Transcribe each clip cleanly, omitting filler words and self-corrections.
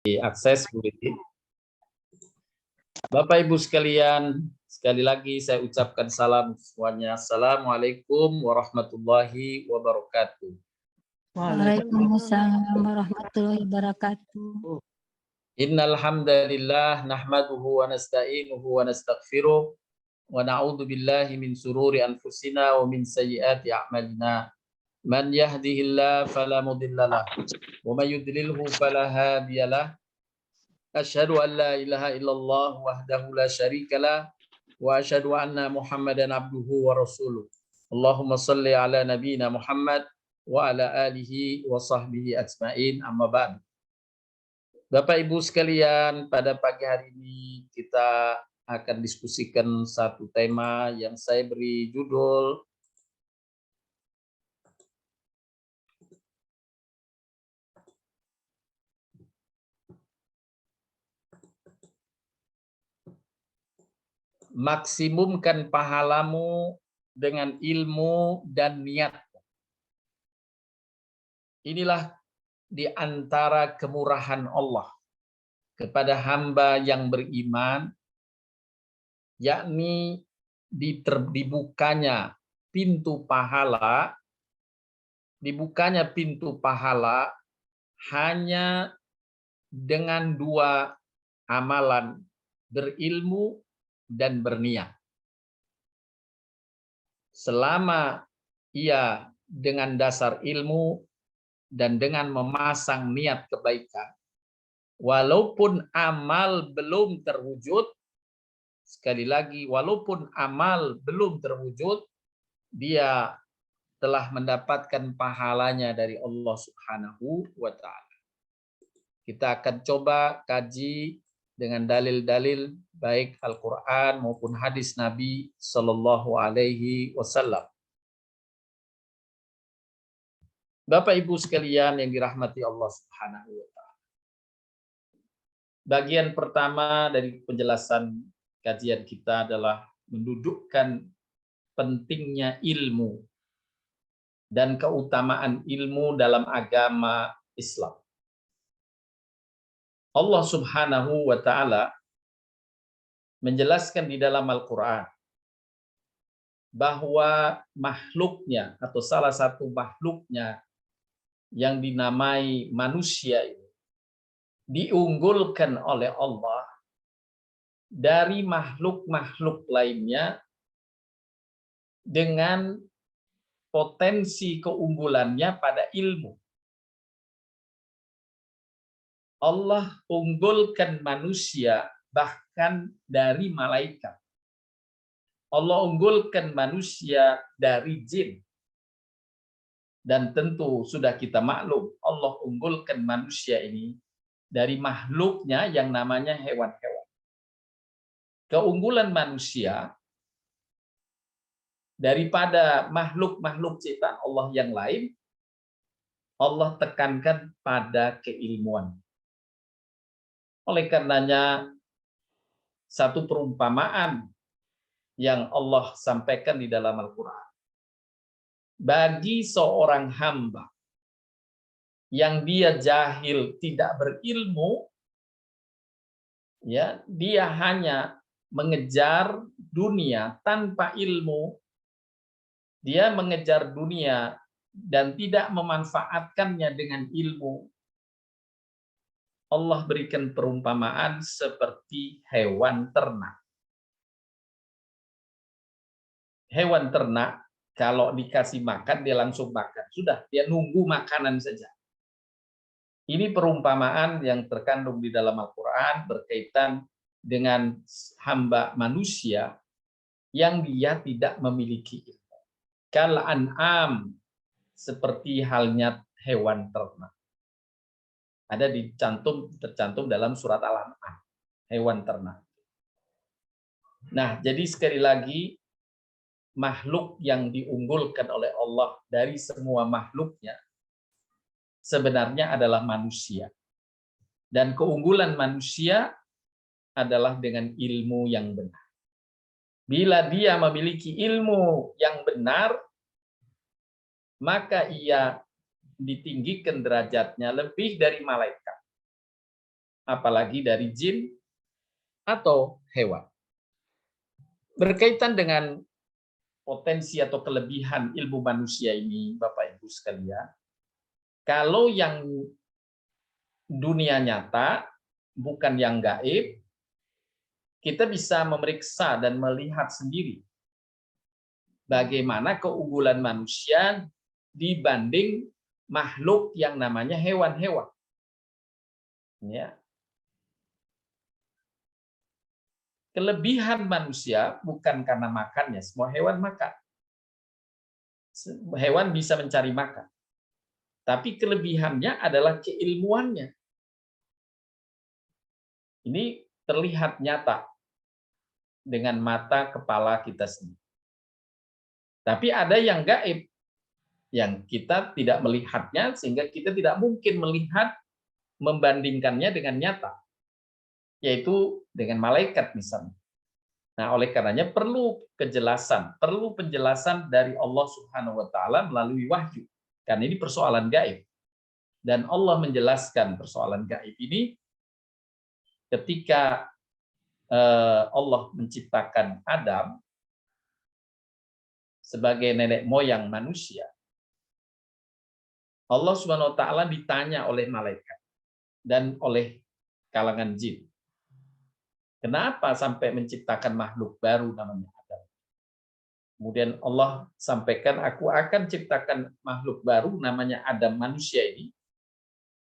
Diakses boleh. Bapak Ibu sekalian, sekali lagi saya ucapkan salam semuanya. Assalamualaikum warahmatullahi wabarakatuh. Waalaikumsalam warahmatullahi wabarakatuh. Innal hamdalillah nahmaduhu wa nasta'inuhu wa nastaghfiruh wa na'udzu billahi min sururi anfusina wa min sayyiati a'malina. Man yahdihillahu fala mudhillalah wa may yudlilhu fala hadiyalah. Asyhadu an la ilaha illallah wahdahu la syarikalah wa asyhadu anna Muhammadan abduhu wa rasuluh. Allahumma shalli ala nabiyyina Muhammad wa ala alihi wa sahbihi ajmain, amma ba'd. Bapak Ibu sekalian, pada pagi hari ini kita akan diskusikan satu tema yang saya beri judul maksimumkan pahalamu dengan ilmu dan niat. Inilah di antara kemurahan Allah kepada hamba yang beriman, yakni dibukanya pintu pahala, hanya dengan dua amalan, berilmu dan berniat. Selama ia dengan dasar ilmu dan dengan memasang niat kebaikan, walaupun amal belum terwujud, sekali lagi, walaupun amal belum terwujud, dia telah mendapatkan pahalanya dari Allah Subhanahu wa Ta'ala. Kita akan coba kaji dengan dalil-dalil baik Al-Quran maupun hadis Nabi Sallallahu Alaihi Wasallam. Bapak Ibu sekalian yang dirahmati Allah Subhanahu wa Ta'ala. Bagian pertama dari penjelasan kajian kita adalah mendudukkan pentingnya ilmu dan keutamaan ilmu dalam agama Islam. Allah Subhanahu wa Ta'ala menjelaskan di dalam Al-Quran bahwa makhluknya atau salah satu makhluknya yang dinamai manusia ini diunggulkan oleh Allah dari makhluk-makhluk lainnya dengan potensi keunggulannya pada ilmu. Allah unggulkan manusia bahkan dari malaikat. Allah unggulkan manusia dari jin. Dan tentu sudah kita maklum, Allah unggulkan manusia ini dari makhluknya yang namanya hewan-hewan. Keunggulan manusia daripada makhluk-makhluk ciptaan Allah yang lain, Allah tekankan pada keilmuan. Oleh karenanya, satu perumpamaan yang Allah sampaikan di dalam Al-Quran. Bagi seorang hamba yang dia jahil, tidak berilmu, ya, dia hanya mengejar dunia tanpa ilmu, dia mengejar dunia dan tidak memanfaatkannya dengan ilmu, Allah berikan perumpamaan seperti hewan ternak. Hewan ternak kalau dikasih makan, dia langsung makan. Sudah, dia nunggu makanan saja. Ini perumpamaan yang terkandung di dalam Al-Quran berkaitan dengan hamba manusia yang dia tidak memiliki ilmu. Kal an'am, seperti halnya hewan ternak. Ada tercantum dalam surat Al-An'am, hewan ternak. Nah, jadi sekali lagi, makhluk yang diunggulkan oleh Allah dari semua makhluknya sebenarnya adalah manusia. Dan keunggulan manusia adalah dengan ilmu yang benar. Bila dia memiliki ilmu yang benar, maka ia ditinggikan derajatnya lebih dari malaikat. apalagi dari jin atau hewan. Berkaitan dengan potensi atau kelebihan ilmu manusia ini, Bapak Ibu sekalian, kalau yang dunia nyata, bukan yang gaib, kita bisa memeriksa dan melihat sendiri bagaimana keunggulan manusia dibanding makhluk yang namanya hewan-hewan. Ya. Kelebihan manusia bukan karena makannya, semua hewan makan. Hewan bisa mencari makan. Tapi kelebihannya adalah keilmuannya. Ini terlihat nyata dengan mata kepala kita sendiri. Tapi ada yang gaib, yang kita tidak melihatnya, sehingga kita tidak mungkin melihat membandingkannya dengan nyata, yaitu dengan malaikat misalnya. Nah, oleh karenanya perlu kejelasan, perlu penjelasan dari Allah Subhanahu wa taala melalui wahyu. Karena ini persoalan gaib. Dan Allah menjelaskan persoalan gaib ini ketika Allah menciptakan Adam sebagai nenek moyang manusia. Allah Subhanahu wa taala ditanya oleh malaikat dan oleh kalangan jin. Kenapa sampai menciptakan makhluk baru namanya Adam? Kemudian Allah sampaikan, aku akan ciptakan makhluk baru namanya Adam, manusia ini,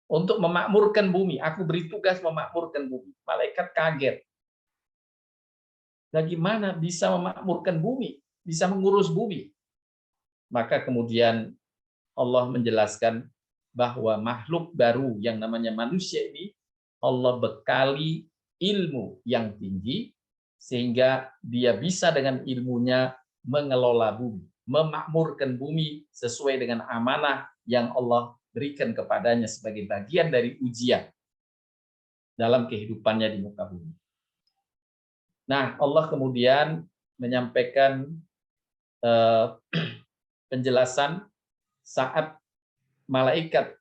untuk memakmurkan bumi. Aku beri tugas memakmurkan bumi. Malaikat kaget. Bagaimana bisa memakmurkan bumi? Bisa mengurus bumi? Maka kemudian Allah menjelaskan bahwa makhluk baru yang namanya manusia ini Allah bekali ilmu yang tinggi sehingga dia bisa dengan ilmunya mengelola bumi, memakmurkan bumi sesuai dengan amanah yang Allah berikan kepadanya sebagai bagian dari ujian dalam kehidupannya di muka bumi. Nah, Allah kemudian menyampaikan penjelasan saat malaikat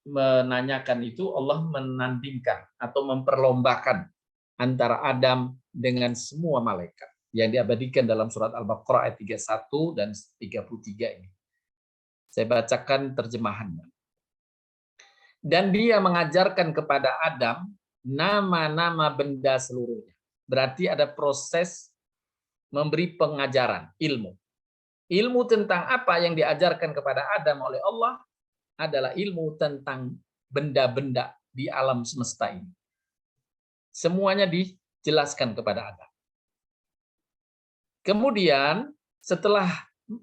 menanyakan itu, Allah menandingkan atau memperlombakan antara Adam dengan semua malaikat yang diabadikan dalam surat Al-Baqarah ayat 31 dan 33 ini. Saya bacakan terjemahannya. Dan dia mengajarkan kepada Adam nama-nama benda seluruhnya. Berarti ada proses memberi pengajaran, ilmu. Ilmu tentang apa yang diajarkan kepada Adam oleh Allah adalah ilmu tentang benda-benda di alam semesta ini. Semuanya dijelaskan kepada Adam. Kemudian setelah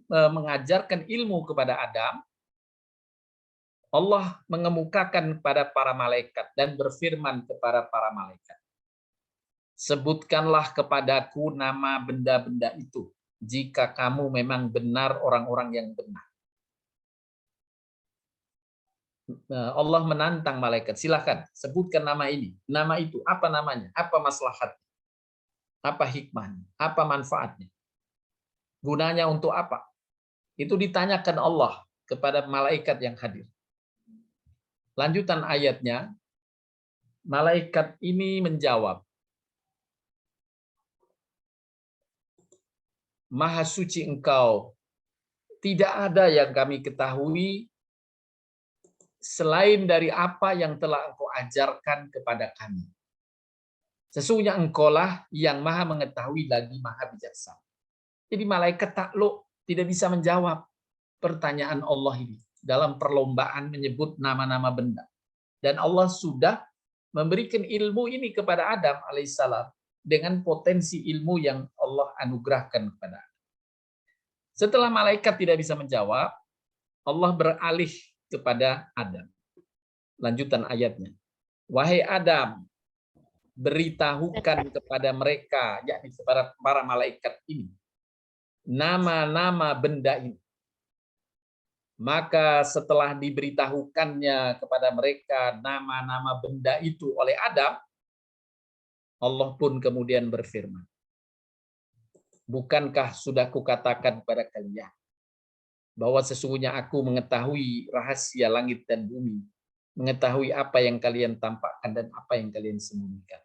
mengajarkan ilmu kepada Adam, Allah mengemukakan kepada para malaikat dan berfirman kepada para malaikat, sebutkanlah kepadaku nama benda-benda itu, jika kamu memang benar orang-orang yang benar. Allah menantang malaikat, silakan sebutkan nama ini, nama itu, apa namanya, apa maslahatnya, apa hikmahnya, apa manfaatnya, gunanya untuk apa. Itu ditanyakan Allah kepada malaikat yang hadir. Lanjutan ayatnya, malaikat ini menjawab, Maha suci Engkau, tidak ada yang kami ketahui selain dari apa yang telah Engkau ajarkan kepada kami. Sesungguhnya Engkaulah yang Maha mengetahui lagi Maha bijaksana. Jadi malaikat takluk, tidak bisa menjawab pertanyaan Allah ini dalam perlombaan menyebut nama-nama benda. Dan Allah sudah memberikan ilmu ini kepada Adam alaihissalam dengan potensi ilmu yang Allah anugerahkan kepada Adam. Setelah malaikat tidak bisa menjawab, Allah beralih kepada Adam. Lanjutan ayatnya. Wahai Adam, beritahukan kepada mereka, yakni kepada para malaikat ini, nama-nama benda ini. Maka setelah diberitahukannya kepada mereka nama-nama benda itu oleh Adam, Allah pun kemudian berfirman, bukankah sudah kukatakan kepada kalian bahwa sesungguhnya aku mengetahui rahasia langit dan bumi, mengetahui apa yang kalian tampakkan dan apa yang kalian sembunyikan.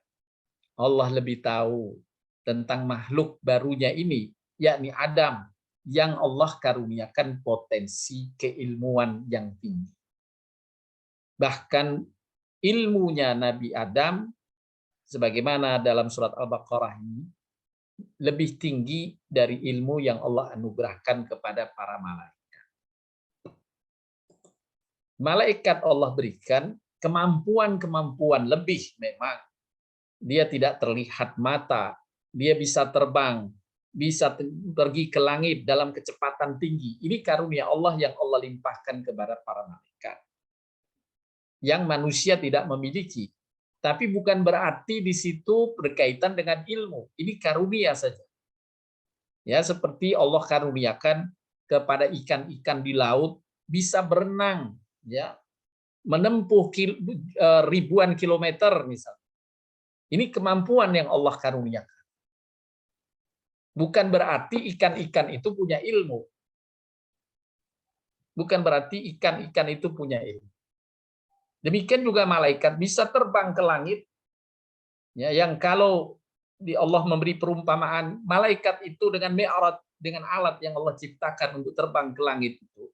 Allah lebih tahu tentang makhluk barunya ini, yakni Adam, yang Allah karuniakan potensi keilmuan yang tinggi. Bahkan ilmunya Nabi Adam, sebagaimana dalam surat Al-Baqarah ini, lebih tinggi dari ilmu yang Allah anugerahkan kepada para malaikat. Malaikat Allah berikan kemampuan-kemampuan lebih memang. Dia tidak terlihat mata, dia bisa terbang, bisa pergi ke langit dalam kecepatan tinggi. Ini karunia Allah yang Allah limpahkan kepada para malaikat. Yang manusia tidak memiliki. Tapi bukan berarti di situ berkaitan dengan ilmu. Ini karunia saja. Ya, seperti Allah karuniakan kepada ikan-ikan di laut bisa berenang, ya, menempuh ribuan kilometer misalnya. Ini kemampuan yang Allah karuniakan. Bukan berarti ikan-ikan itu punya ilmu. Bukan berarti ikan-ikan itu punya ilmu. Demikian juga malaikat bisa terbang ke langit, ya, yang kalau Allah memberi perumpamaan malaikat itu dengan mi'raj, dengan alat yang Allah ciptakan untuk terbang ke langit itu,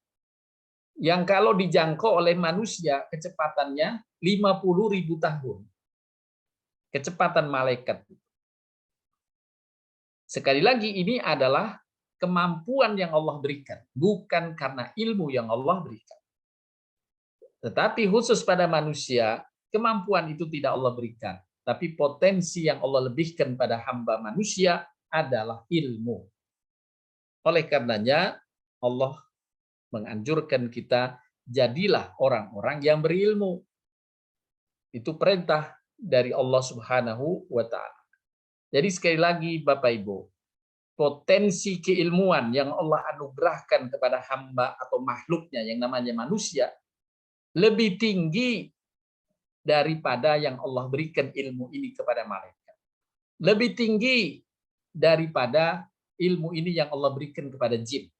yang kalau dijangkau oleh manusia kecepatannya 50.000 tahun. Kecepatan malaikat. Sekali lagi ini adalah kemampuan yang Allah berikan, bukan karena ilmu yang Allah berikan. Tetapi khusus pada manusia, kemampuan itu tidak Allah berikan. Tapi potensi yang Allah lebihkan pada hamba manusia adalah ilmu. Oleh karenanya, Allah menganjurkan kita, jadilah orang-orang yang berilmu. Itu perintah dari Allah Subhanahu wa Ta'ala. Jadi sekali lagi Bapak Ibu, potensi keilmuan yang Allah anugerahkan kepada hamba atau makhluknya yang namanya manusia lebih tinggi daripada yang Allah berikan ilmu ini kepada malaikat. Lebih tinggi daripada ilmu ini yang Allah berikan kepada jin.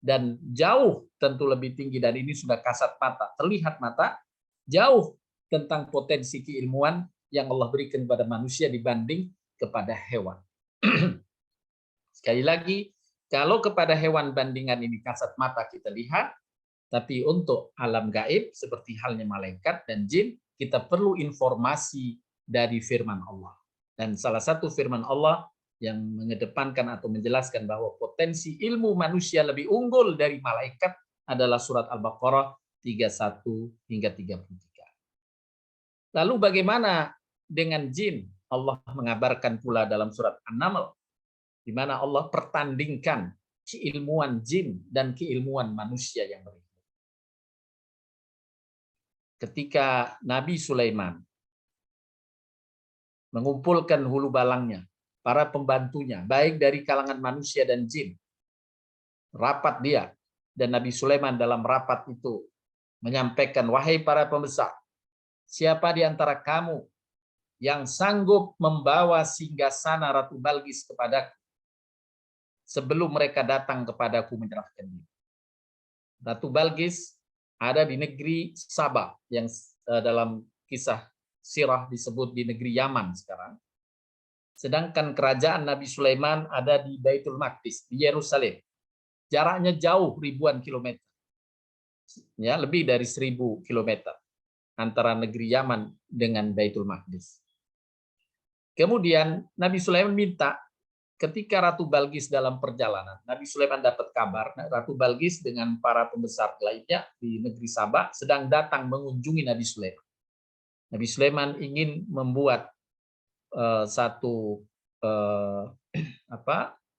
Dan jauh tentu lebih tinggi, dan ini sudah kasat mata, terlihat mata, jauh tentang potensi keilmuan yang Allah berikan kepada manusia dibanding kepada hewan. Sekali lagi, kalau kepada hewan bandingan ini kasat mata kita lihat, tapi untuk alam gaib seperti halnya malaikat dan jin, kita perlu informasi dari firman Allah. Dan salah satu firman Allah yang mengedepankan atau menjelaskan bahwa potensi ilmu manusia lebih unggul dari malaikat adalah surat Al-Baqarah 31 hingga 33. Lalu bagaimana dengan jin? Allah mengabarkan pula dalam surat An-Naml, di mana Allah pertandingkan keilmuan jin dan keilmuan manusia yang berbeda. Ketika Nabi Sulaiman mengumpulkan hulu balangnya, para pembantunya, baik dari kalangan manusia dan jin, rapat dia, dan Nabi Sulaiman dalam rapat itu menyampaikan, wahai para pembesar, siapa di antara kamu yang sanggup membawa singgasana Ratu Balqis kepadaku sebelum mereka datang kepadaku menyerahkan diri? Ratu Balqis ada di negeri Sabah yang dalam kisah sirah disebut di negeri Yaman sekarang. Sedangkan kerajaan Nabi Sulaiman ada di Baitul Maqdis, di Yerusalem. Jaraknya jauh ribuan kilometer. Ya, lebih dari 1.000 kilometer antara negeri Yaman dengan Baitul Maqdis. Kemudian Nabi Sulaiman minta, ketika Ratu Balqis dalam perjalanan, Nabi Sulaiman dapat kabar Ratu Balqis dengan para pembesar lainnya di negeri Sabah sedang datang mengunjungi Nabi Sulaiman. Nabi Sulaiman ingin membuat satu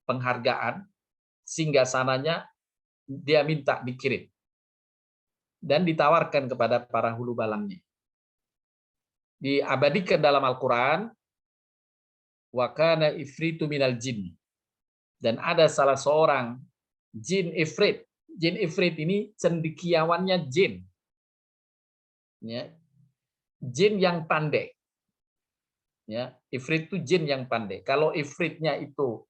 penghargaan, singgasananya dia minta dikirim dan ditawarkan kepada para hulu balangnya. Diabadikan dalam Al-Quran, wa kana ifritu minal jin, dan ada salah seorang jin ifrit. Jin ifrit ini cendekiawannya jin, ya, jin yang pandai. Ya, ifrit itu jin yang pandai. Kalau ifritnya itu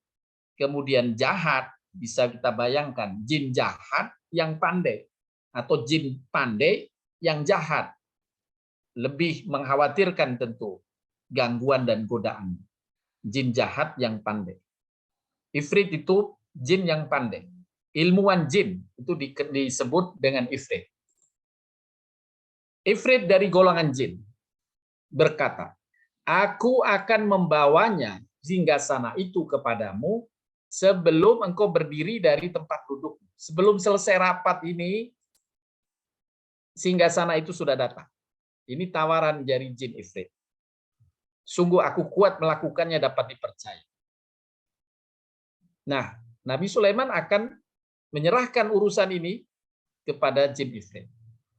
kemudian jahat, bisa kita bayangkan jin jahat yang pandai atau jin pandai yang jahat. lebih mengkhawatirkan tentu gangguan dan godaan. Jin jahat yang pandai. Ifrit itu jin yang pandai. Ilmuwan jin itu disebut dengan ifrit. Ifrit dari golongan jin berkata, aku akan membawanya singgasana itu kepadamu sebelum engkau berdiri dari tempat duduk. Sebelum selesai rapat ini, singgasana itu sudah datang. Ini tawaran dari jin ifrit. Sungguh aku kuat melakukannya, dapat dipercaya. Nah, Nabi Sulaiman akan menyerahkan urusan ini kepada jin ifrit.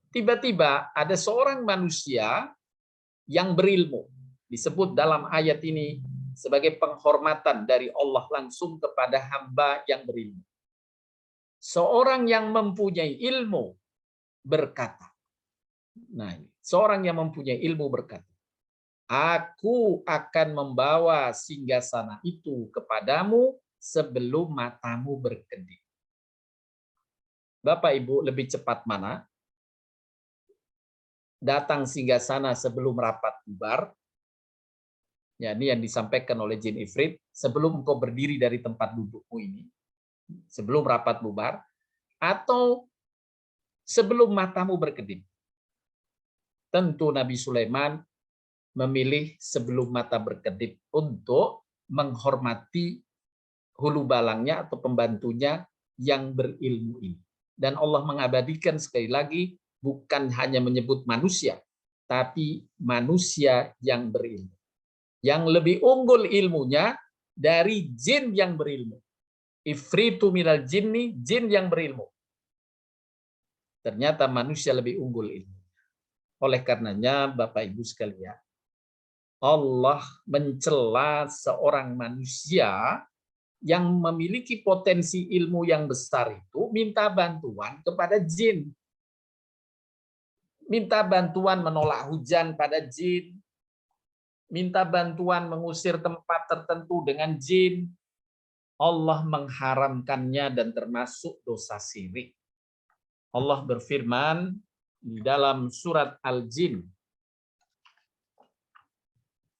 Tiba-tiba ada seorang manusia yang berilmu. Disebut dalam ayat ini sebagai penghormatan dari Allah langsung kepada hamba yang berilmu. Seorang yang mempunyai ilmu berkata. Nah, seorang yang mempunyai ilmu berkata, aku akan membawa singgasana itu kepadamu sebelum matamu berkedip. Bapak Ibu, lebih cepat mana? Datang singgasana sebelum rapat bubar, ya, ini yang disampaikan oleh jin ifrit, sebelum engkau berdiri dari tempat dudukmu ini, sebelum rapat bubar, atau sebelum matamu berkedip. Tentu Nabi Sulaiman memilih sebelum mata berkedip untuk menghormati hulu balangnya atau pembantunya yang berilmu ini. Dan Allah mengabadikan sekali lagi, bukan hanya menyebut manusia, tapi manusia yang berilmu. Yang lebih unggul ilmunya dari jin yang berilmu. Ifritu minal jinni, jin yang berilmu. Ternyata manusia lebih unggul ilmu. Oleh karenanya, Bapak Ibu sekalian, Allah mencela seorang manusia yang memiliki potensi ilmu yang besar itu minta bantuan kepada jin. Minta bantuan menolak hujan pada jin, minta bantuan mengusir tempat tertentu dengan jin. Allah mengharamkannya dan termasuk dosa syirik. Allah berfirman di dalam surat Al-Jin,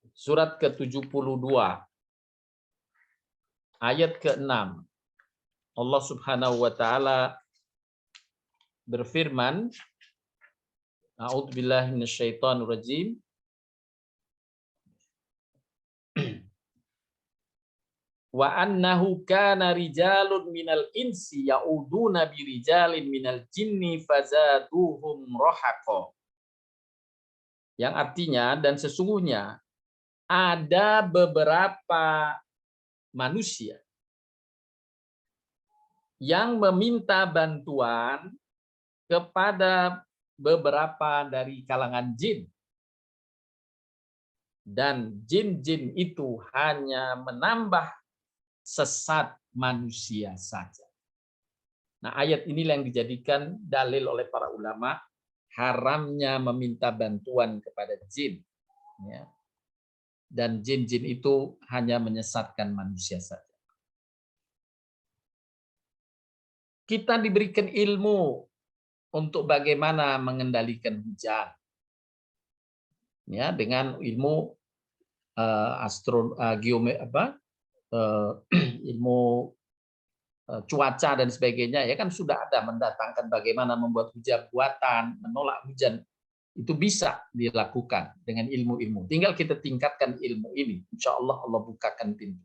surat ke-72, ayat ke-6. Allah Subhanahu wa taala berfirman, A'udzubillahi minasyaitonirrajim. Wa annahu kana rijalun minal insi ya'uduna birijalin minal jinni fazaduhum rahaqa. Yang artinya, dan sesungguhnya ada beberapa manusia yang meminta bantuan kepada beberapa dari kalangan jin. Dan jin-jin itu hanya menambah sesat manusia saja. Nah, ayat inilah yang dijadikan dalil oleh para ulama haramnya meminta bantuan kepada jin. Ya. Dan jin-jin itu hanya menyesatkan manusia saja. Kita diberikan ilmu untuk bagaimana mengendalikan hujan. Ya, dengan ilmu ilmu cuaca dan sebagainya, ya kan sudah ada mendatangkan bagaimana membuat hujan buatan, menolak hujan, itu bisa dilakukan dengan ilmu-ilmu. Tinggal kita tingkatkan ilmu ini, insya Allah Allah bukakan pintu.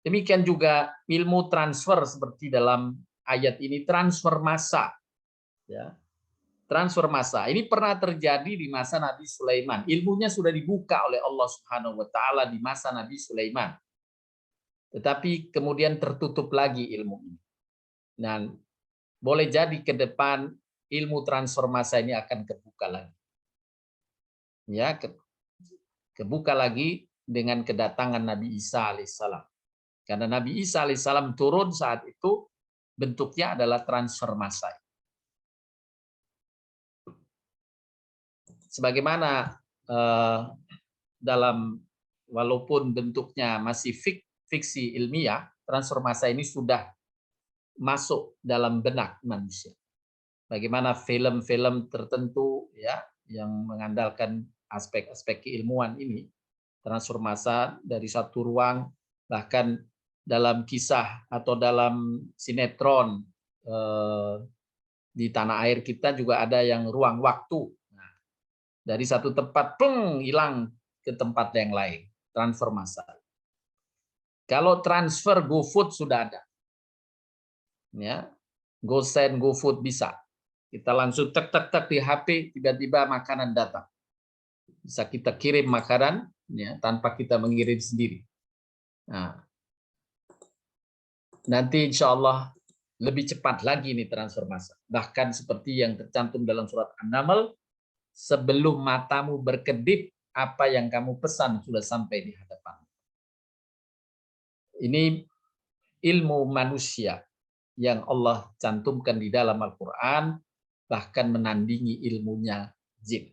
Demikian juga ilmu transfer seperti dalam ayat ini, transfer massa, ya. Transfer massa ini pernah terjadi di masa Nabi Sulaiman. Ilmunya sudah dibuka oleh Allah Subhanahu wa taala di masa Nabi Sulaiman. Tetapi kemudian tertutup lagi ilmu ini. Dan boleh jadi ke depan ilmu transfer massa ini akan kebuka lagi. Ya, kebuka lagi dengan kedatangan Nabi Isa alaihissalam. Karena Nabi Isa alaihissalam turun saat itu bentuknya adalah transfer massa. Sebagaimana dalam walaupun bentuknya masih fiksi ilmiah, transfer massa ini sudah masuk dalam benak manusia. Bagaimana film-film tertentu ya yang mengandalkan aspek-aspek keilmuan ini, transformasi dari satu ruang, bahkan dalam kisah atau dalam sinetron di tanah air kita juga ada yang ruang waktu. Nah, dari satu tempat hilang ke tempat yang lain, transformasi. Kalau transfer GoFood sudah ada, ya, GoSend, GoFood bisa. Kita langsung tek di HP, tiba-tiba makanan datang. Bisa kita kirim makanan, ya, tanpa kita mengirim sendiri. Nah, nanti insya Allah lebih cepat lagi nih transformasi. Bahkan seperti yang tercantum dalam surat An-Naml, sebelum matamu berkedip, apa yang kamu pesan sudah sampai di hadapan. Ini ilmu manusia yang Allah cantumkan di dalam Al-Quran, bahkan menandingi ilmunya jin.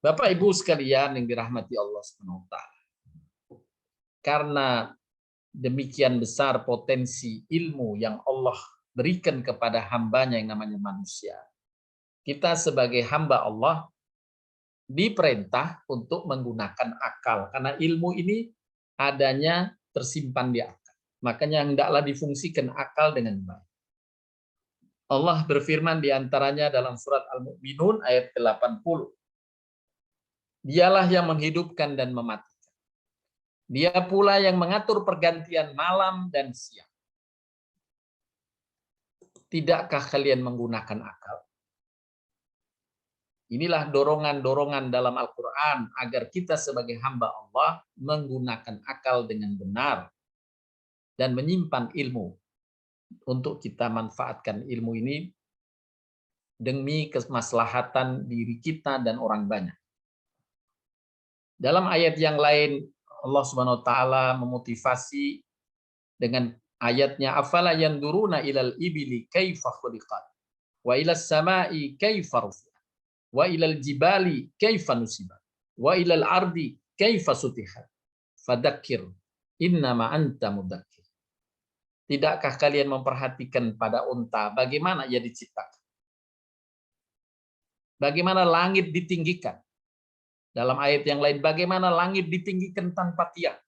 Bapak Ibu sekalian yang dirahmati Allah SWT. Karena demikian besar potensi ilmu yang Allah berikan kepada hambanya yang namanya manusia, kita sebagai hamba Allah diperintah untuk menggunakan akal. Karena ilmu ini adanya tersimpan di akal. Makanya hendaklah difungsikan akal dengan baik. Allah berfirman diantaranya dalam surat Al-Mu'minun ayat 80. Dialah yang menghidupkan dan mematikan. Dia pula yang mengatur pergantian malam dan siang. Tidakkah kalian menggunakan akal? Inilah dorongan-dorongan dalam Al-Quran agar kita sebagai hamba Allah menggunakan akal dengan benar dan menyimpan ilmu untuk kita manfaatkan ilmu ini demi kemaslahatan diri kita dan orang banyak. Dalam ayat yang lain Allah Subhanahu wa taala memotivasi dengan ayatnya afala yanduruna ilal ibili kaifa khuliqat wa ilas samai kaifa rufi'at wa ilal jibali kaifa nusibat wa ilal ardi kaifa sutihat fadzakir innama anta mudzakir. Tidakkah kalian memperhatikan pada unta bagaimana ia diciptakan? Bagaimana langit ditinggikan? Dalam ayat yang lain, bagaimana langit ditinggikan tanpa tiang?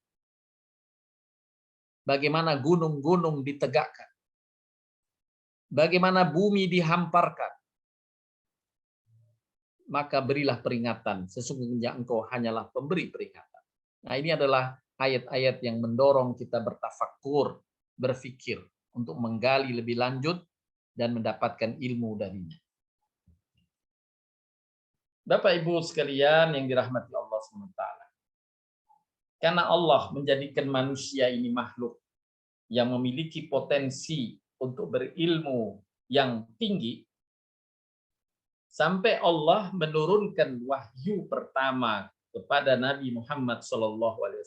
Bagaimana gunung-gunung ditegakkan? Bagaimana bumi dihamparkan? Maka berilah peringatan, sesungguhnya engkau hanyalah pemberi peringatan. Nah, ini adalah ayat-ayat yang mendorong kita bertafakur, berfikir, untuk menggali lebih lanjut dan mendapatkan ilmu darinya. Bapak Ibu sekalian yang dirahmati Allah SWT. Karena Allah menjadikan manusia ini makhluk yang memiliki potensi untuk berilmu yang tinggi, sampai Allah menurunkan wahyu pertama kepada Nabi Muhammad SAW,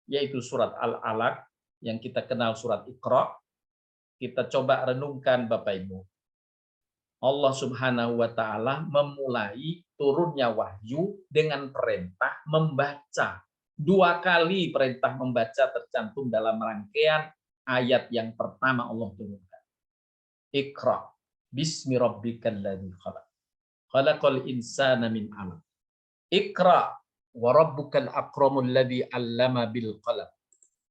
yaitu surat Al-Alaq yang kita kenal surat Iqra. Kita coba renungkan Bapak Ibu. Allah Subhanahu wa taala memulai turunnya wahyu dengan perintah membaca. 2 kali perintah membaca tercantum dalam rangkaian ayat yang pertama Allah turunkan. Iqra bismi rabbikal ladzi khalaq. Khalaqal insana min 'alaq. Iqra wa rabbukal akramul ladzi 'allama bil qalam.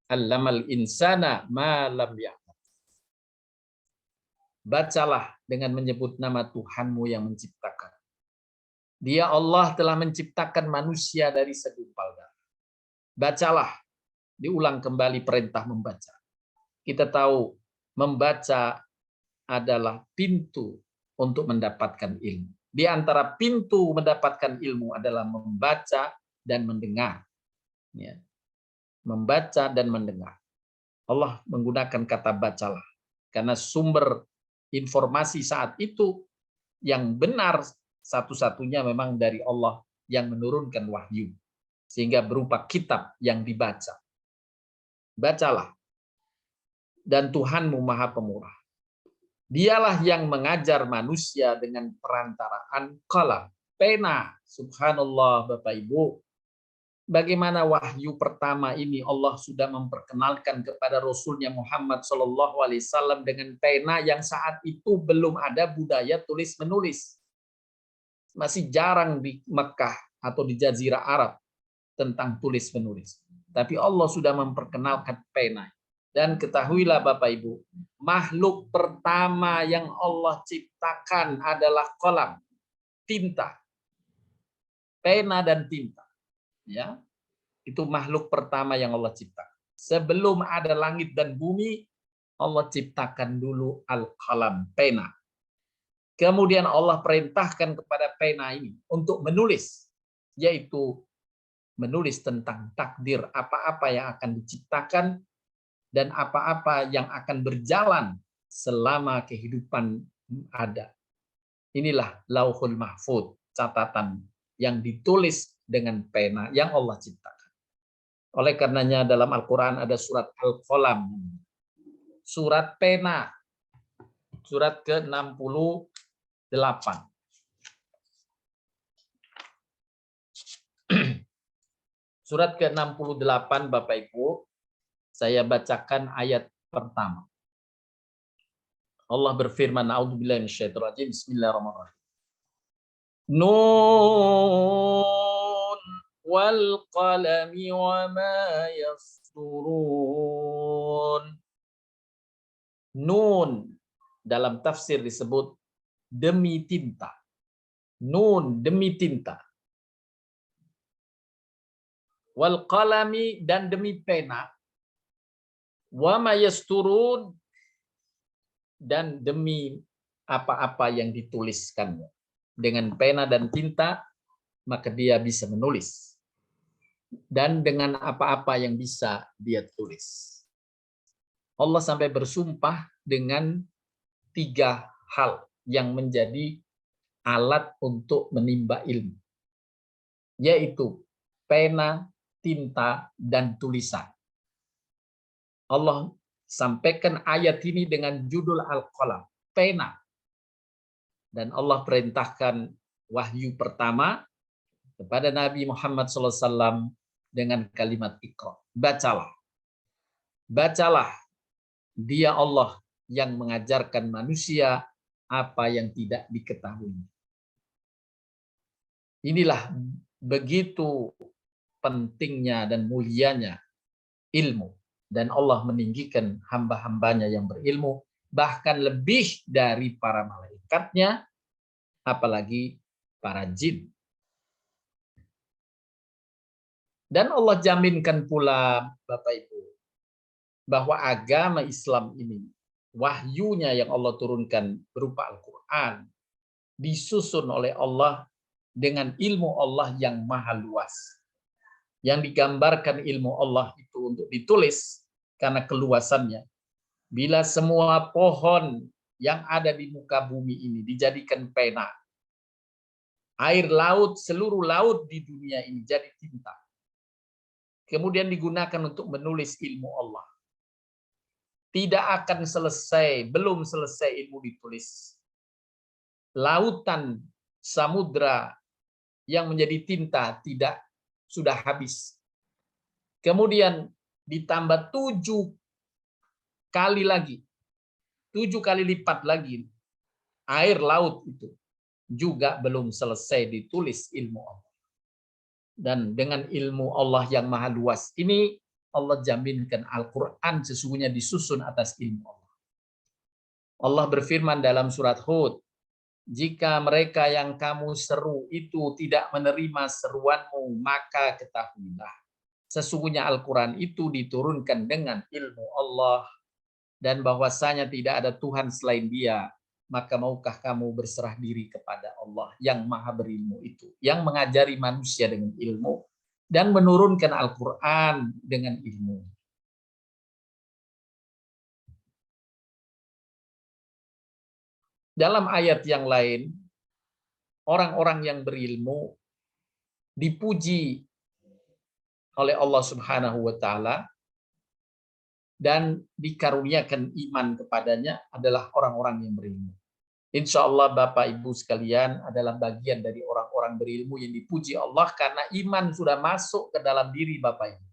'Allamal insana ma lam ya'lam. Bacalah dengan menyebut nama Tuhanmu yang menciptakan. Dia Allah telah menciptakan manusia dari segumpal darah. Bacalah, diulang kembali perintah membaca. Kita tahu membaca adalah pintu untuk mendapatkan ilmu. Di antara pintu mendapatkan ilmu adalah membaca dan mendengar. Ya. Membaca dan mendengar. Allah menggunakan kata bacalah. Karena sumber informasi saat itu yang benar satu-satunya memang dari Allah yang menurunkan wahyu. Sehingga berupa kitab yang dibaca. Bacalah. Dan Tuhanmu Maha Pemurah. Dialah yang mengajar manusia dengan perantaraan qalam, pena. Subhanallah Bapak Ibu. Bagaimana wahyu pertama ini Allah sudah memperkenalkan kepada Rasulnya Muhammad SAW dengan pena yang saat itu belum ada budaya tulis-menulis. Masih jarang di Mekah atau di Jazirah Arab tentang tulis menulis. Tapi Allah sudah memperkenalkan pena. Dan ketahuilah Bapak Ibu, makhluk pertama yang Allah ciptakan adalah qalam, tinta, pena dan tinta. Ya, itu makhluk pertama yang Allah ciptakan. Sebelum ada langit dan bumi, Allah ciptakan dulu al-qalam, pena. Kemudian Allah perintahkan kepada pena ini untuk menulis, yaitu menulis tentang takdir apa-apa yang akan diciptakan dan apa-apa yang akan berjalan selama kehidupan ada. Inilah Lauhul Mahfuz, catatan yang ditulis dengan pena yang Allah ciptakan. Oleh karenanya dalam Al-Quran ada surat Al-Qalam, surat pena, surat ke-68. Surat ke-68 Bapak Ibu, saya bacakan ayat pertama. Allah berfirman, A'udzubillahi minasyaitonir rajim. Bismillahirrahmanirrahim. Nun wal qalami wa ma yasturun. Nun dalam tafsir disebut demi tinta. Nun demi tinta. Wal qalami dan demi pena. Wa ma yasturun dan demi apa-apa yang dituliskannya. Dengan pena dan tinta, maka dia bisa menulis. Dan dengan apa-apa yang bisa dia tulis. Allah sampai bersumpah dengan 3 hal yang menjadi alat untuk menimba ilmu. Yaitu pena, tinta, dan tulisan. Allah sampaikan ayat ini dengan judul Al-Qalam, pena. Dan Allah perintahkan wahyu pertama kepada Nabi Muhammad SAW dengan kalimat Iqra. Bacalah. Bacalah. Dia Allah yang mengajarkan manusia apa yang tidak diketahui. Inilah begitu pentingnya dan mulianya ilmu. Dan Allah meninggikan hamba-hambanya yang berilmu, bahkan lebih dari para malaikatnya, apalagi para jin. Dan Allah jaminkan pula, Bapak Ibu, bahwa agama Islam ini, wahyunya yang Allah turunkan berupa Al-Quran, disusun oleh Allah dengan ilmu Allah yang maha luas. Yang digambarkan ilmu Allah itu untuk ditulis karena keluasannya. Bila semua pohon yang ada di muka bumi ini dijadikan pena, air laut, seluruh laut di dunia ini jadi tinta. Kemudian digunakan untuk menulis ilmu Allah. Tidak akan selesai, belum selesai ilmu ditulis. Lautan, samudra yang menjadi tinta tidak sudah habis. Kemudian ditambah 7 kali lagi, 7 kali lipat lagi air laut itu juga belum selesai ditulis ilmu Allah. Dan dengan ilmu Allah yang maha luas ini, Allah jaminkan Al-Quran sesungguhnya disusun atas ilmu Allah. Allah berfirman dalam surat Hud, jika mereka yang kamu seru itu tidak menerima seruanmu, maka ketahuilah. Sesungguhnya Al-Quran itu diturunkan dengan ilmu Allah. Dan bahwasanya tidak ada Tuhan selain Dia, maka maukah kamu berserah diri kepada Allah yang maha berilmu itu, yang mengajari manusia dengan ilmu dan menurunkan Al-Quran dengan ilmu. Dalam ayat yang lain, orang-orang yang berilmu dipuji oleh Allah Subhanahu wa Ta'ala dan dikaruniakan iman kepadanya adalah orang-orang yang berilmu. Insya Allah Bapak Ibu sekalian adalah bagian dari orang-orang berilmu yang dipuji Allah karena iman sudah masuk ke dalam diri Bapak Ibu.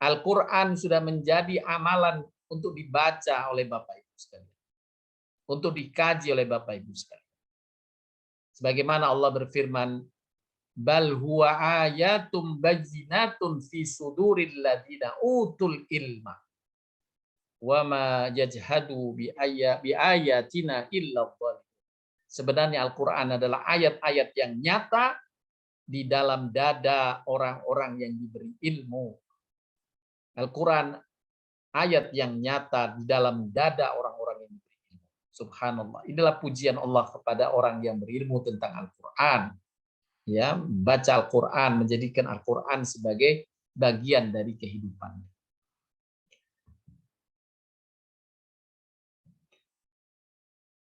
Al-Quran sudah menjadi amalan untuk dibaca oleh Bapak Ibu sekalian. Untuk dikaji oleh Bapak Ibu sekalian. Sebagaimana Allah berfirman, bal huwa ayatum bayyinatun fi suduril ladina utul ilma wa ma yajhadu bi ayatina illa dhalimun. Sebenarnya Al-Qur'an adalah ayat-ayat yang nyata di dalam dada orang-orang yang diberi ilmu. Al-Quran ayat yang nyata di dalam dada orang-orang yang diberi ilmu. Subhanallah. Inilah pujian Allah kepada orang yang berilmu tentang Al-Quran. Ya, baca Al-Quran, menjadikan Al-Quran sebagai bagian dari kehidupan.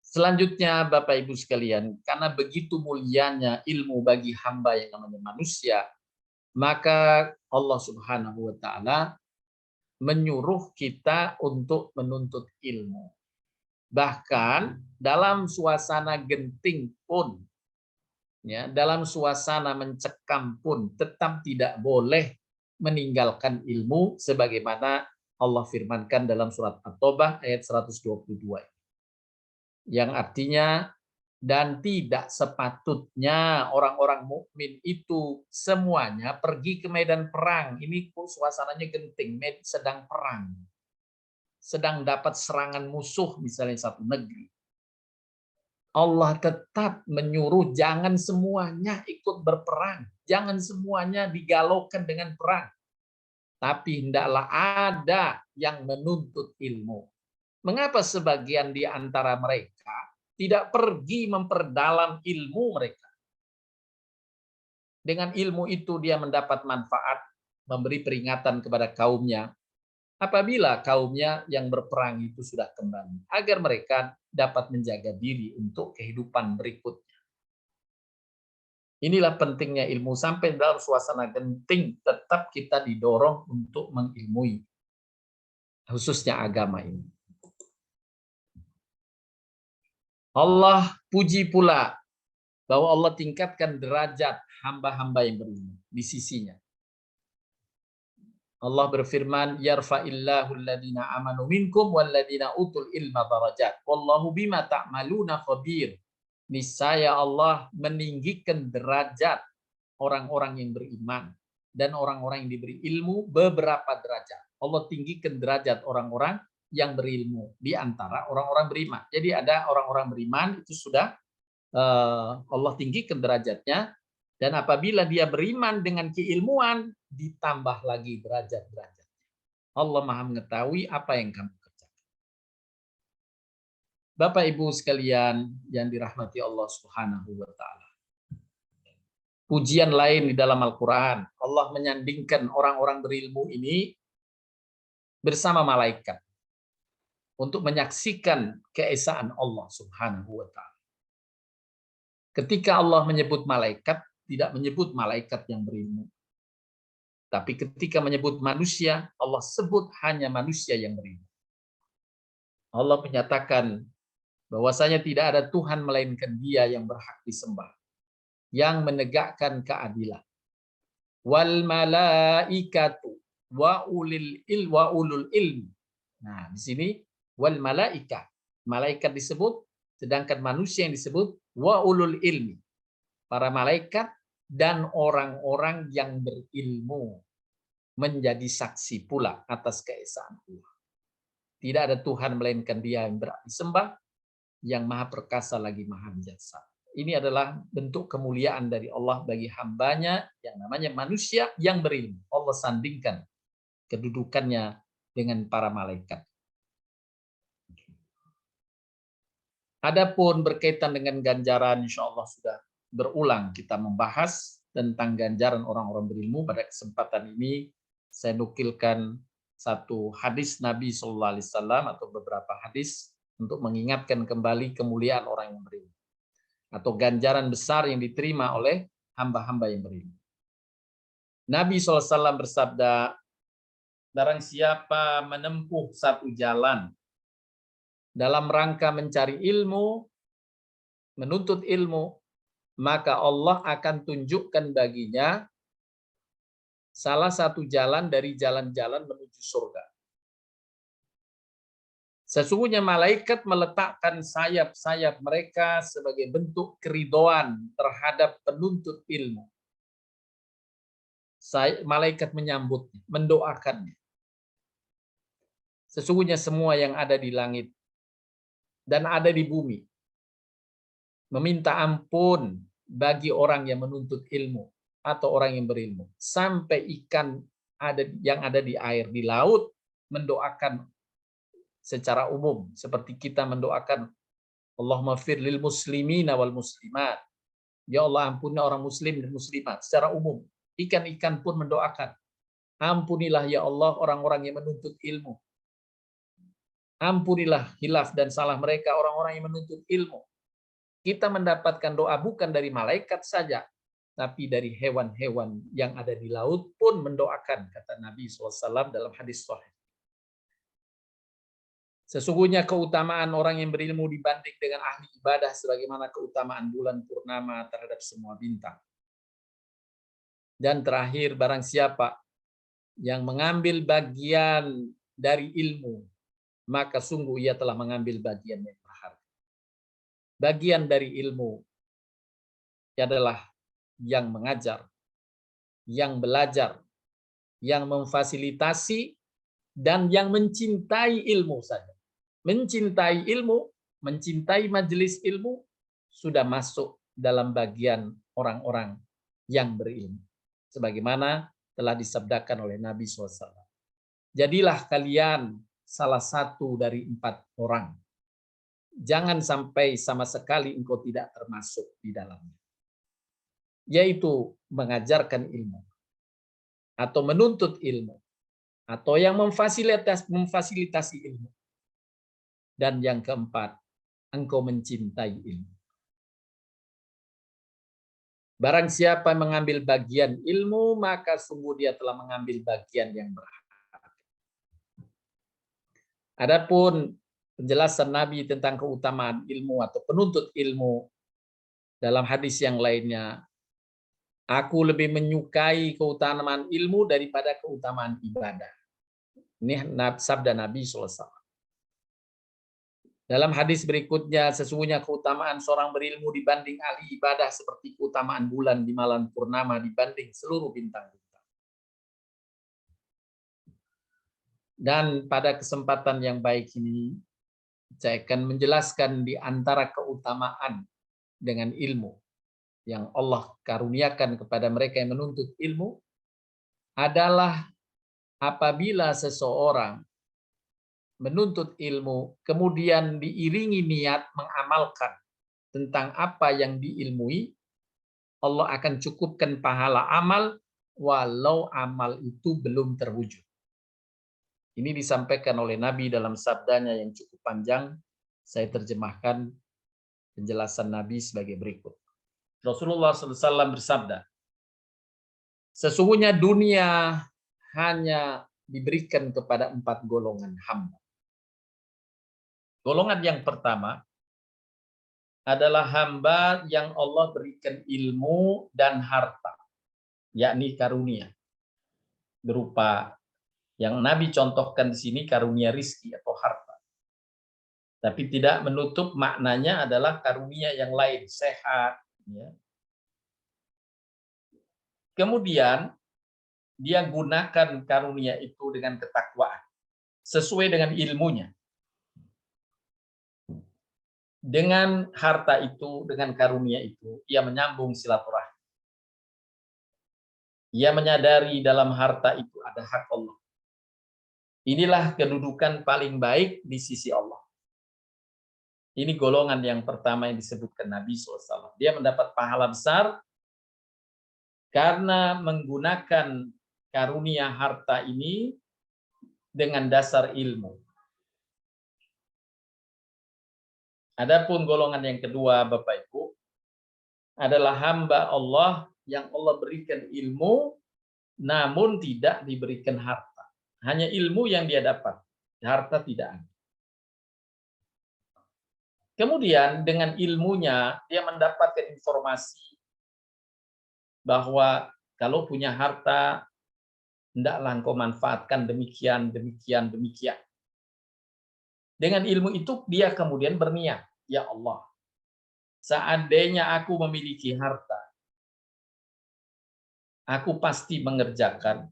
Selanjutnya Bapak Ibu sekalian, karena begitu mulianya ilmu bagi hamba yang namanya manusia, maka Allah Subhanahu wa taala menyuruh kita untuk menuntut ilmu. Bahkan dalam suasana genting pun, ya, dalam suasana mencekam pun tetap tidak boleh meninggalkan ilmu sebagaimana Allah firmankan dalam surat At-Taubah ayat 122. Yang artinya, dan tidak sepatutnya orang-orang mukmin itu semuanya pergi ke medan perang. Ini suasananya genting, sedang perang. Sedang dapat serangan musuh misalnya satu negeri. Allah tetap menyuruh jangan semuanya ikut berperang. Jangan semuanya digalaukan dengan perang. Tapi hendaklah ada yang menuntut ilmu. Mengapa sebagian di antara mereka tidak pergi memperdalam ilmu mereka? Dengan ilmu itu dia mendapat manfaat, memberi peringatan kepada kaumnya. Apabila kaumnya yang berperang itu sudah kembali, agar mereka dapat menjaga diri untuk kehidupan berikutnya. Inilah pentingnya ilmu. Sampai dalam suasana genting, tetap kita didorong untuk mengilmui, khususnya agama ini. Allah puji pula bahwa Allah tingkatkan derajat hamba-hamba yang berilmu di sisinya. Allah berfirman, yarfa'illahu alladhina amanu minkum walladhina utul ilma darajat. Wallahu bima ta'maluna khabir. Niscaya Allah meninggikan derajat orang-orang yang beriman dan orang-orang yang diberi ilmu beberapa derajat. Allah tinggikan derajat orang-orang yang berilmu di antara orang-orang beriman. Jadi ada orang-orang beriman itu sudah Allah tinggikan derajatnya, dan apabila dia beriman dengan keilmuan ditambah lagi derajat-derajat. Allah Maha mengetahui apa yang kamu kerjakan. Bapak Ibu sekalian yang dirahmati Allah Subhanahu wa taala. Pujian lain di dalam Al-Qur'an, Allah menyandingkan orang-orang berilmu ini bersama malaikat untuk menyaksikan keesaan Allah Subhanahu wa taala. Ketika Allah menyebut malaikat, tidak menyebut malaikat yang berilmu. Tapi ketika menyebut manusia, Allah sebut hanya manusia yang berilmu. Allah menyatakan bahwasanya tidak ada Tuhan melainkan Dia yang berhak disembah, yang menegakkan keadilan. Wal malaikatu wa ulul ilmi. Nah, di sini wal malaika, malaikat disebut, sedangkan manusia yang disebut wa ulul ilmi, para malaikat dan orang-orang yang berilmu menjadi saksi pula atas keesaan Allah. Tidak ada Tuhan melainkan Dia yang berhak disembah, yang maha perkasa lagi maha bijaksana. Ini adalah bentuk kemuliaan dari Allah bagi hambanya yang namanya manusia yang berilmu. Allah sandingkan kedudukannya dengan para malaikat. Adapun berkaitan dengan ganjaran, insya Allah sudah berulang kita membahas tentang ganjaran orang-orang berilmu. Pada kesempatan ini saya nukilkan satu hadis Nabi SAW atau beberapa hadis untuk mengingatkan kembali kemuliaan orang yang berilmu atau ganjaran besar yang diterima oleh hamba-hamba yang berilmu. Nabi SAW bersabda, barang siapa menempuh satu jalan dalam rangka mencari ilmu, menuntut ilmu, maka Allah akan tunjukkan baginya salah satu jalan dari jalan-jalan menuju surga. Sesungguhnya malaikat meletakkan sayap-sayap mereka sebagai bentuk keridhaan terhadap penuntut ilmu. Malaikat menyambutnya, mendoakannya. Sesungguhnya semua yang ada di langit dan ada di bumi meminta ampun bagi orang yang menuntut ilmu atau orang yang berilmu. Sampai ikan yang ada di air, di laut, mendoakan secara umum. Seperti kita mendoakan Allahumma fir lil muslimina wal muslimat. Ya Allah, ampuni orang muslim dan muslimat. Secara umum. Ikan-ikan pun mendoakan. Ampunilah ya Allah orang-orang yang menuntut ilmu. Ampunilah hilaf dan salah mereka orang-orang yang menuntut ilmu. Kita mendapatkan doa bukan dari malaikat saja, tapi dari hewan-hewan yang ada di laut pun mendoakan, kata Nabi SAW dalam hadis sahih. Sesungguhnya keutamaan orang yang berilmu dibanding dengan ahli ibadah sebagaimana keutamaan bulan purnama terhadap semua bintang. Dan terakhir, barang siapa yang mengambil bagian dari ilmu, maka sungguh ia telah mengambil bagian yang berharga. Bagian dari ilmu adalah yang mengajar, yang belajar, yang memfasilitasi, dan yang mencintai ilmu saja. Mencintai ilmu, mencintai majelis ilmu, sudah masuk dalam bagian orang-orang yang berilmu. Sebagaimana telah disabdakan oleh Nabi SAW. Jadilah kalian salah satu dari 4 orang. Jangan sampai sama sekali engkau tidak termasuk di dalamnya. Yaitu mengajarkan ilmu. Atau menuntut ilmu. Atau yang memfasilitasi ilmu. Dan yang keempat, engkau mencintai ilmu. Barang siapa mengambil bagian ilmu, maka sungguh dia telah mengambil bagian yang berharga. Adapun penjelasan Nabi tentang keutamaan ilmu atau penuntut ilmu dalam hadis yang lainnya, aku lebih menyukai keutamaan ilmu daripada keutamaan ibadah. Ini sabda Nabi SAW. Dalam hadis berikutnya, sesungguhnya keutamaan seorang berilmu dibanding ahli ibadah seperti keutamaan bulan di malam purnama dibanding seluruh bintang-bintang. Dan pada kesempatan yang baik ini, saya akan menjelaskan di antara keutamaan dengan ilmu yang Allah karuniakan kepada mereka yang menuntut ilmu adalah apabila seseorang menuntut ilmu, kemudian diiringi niat mengamalkan tentang apa yang diilmui, Allah akan cukupkan pahala amal walau amal itu belum terwujud. Ini disampaikan oleh Nabi dalam sabdanya yang cukup panjang. Saya terjemahkan penjelasan Nabi sebagai berikut. Rasulullah SAW bersabda, sesungguhnya dunia hanya diberikan kepada 4 golongan hamba. Golongan yang pertama adalah hamba yang Allah berikan ilmu dan harta, yakni karunia. Berupa yang Nabi contohkan di sini karunia rizki atau harta. Tapi tidak menutup maknanya adalah karunia yang lain, sehat. Ya. Kemudian dia gunakan karunia itu dengan ketakwaan, sesuai dengan ilmunya. Dengan harta itu, dengan karunia itu, ia menyambung silaturahmi. Ia menyadari dalam harta itu ada hak Allah. Inilah kedudukan paling baik di sisi Allah. Ini golongan yang pertama yang disebutkan Nabi SAW. Dia mendapat pahala besar karena menggunakan karunia harta ini dengan dasar ilmu. Adapun golongan yang kedua, Bapak Ibu, adalah hamba Allah yang Allah berikan ilmu, namun tidak diberikan harta. Hanya ilmu yang dia dapat, harta tidak ada. Kemudian dengan ilmunya, dia mendapatkan informasi bahwa kalau punya harta, hendaklah engkau manfaatkan demikian, demikian, demikian. Dengan ilmu itu dia kemudian berniat, ya Allah, seandainya aku memiliki harta, aku pasti mengerjakan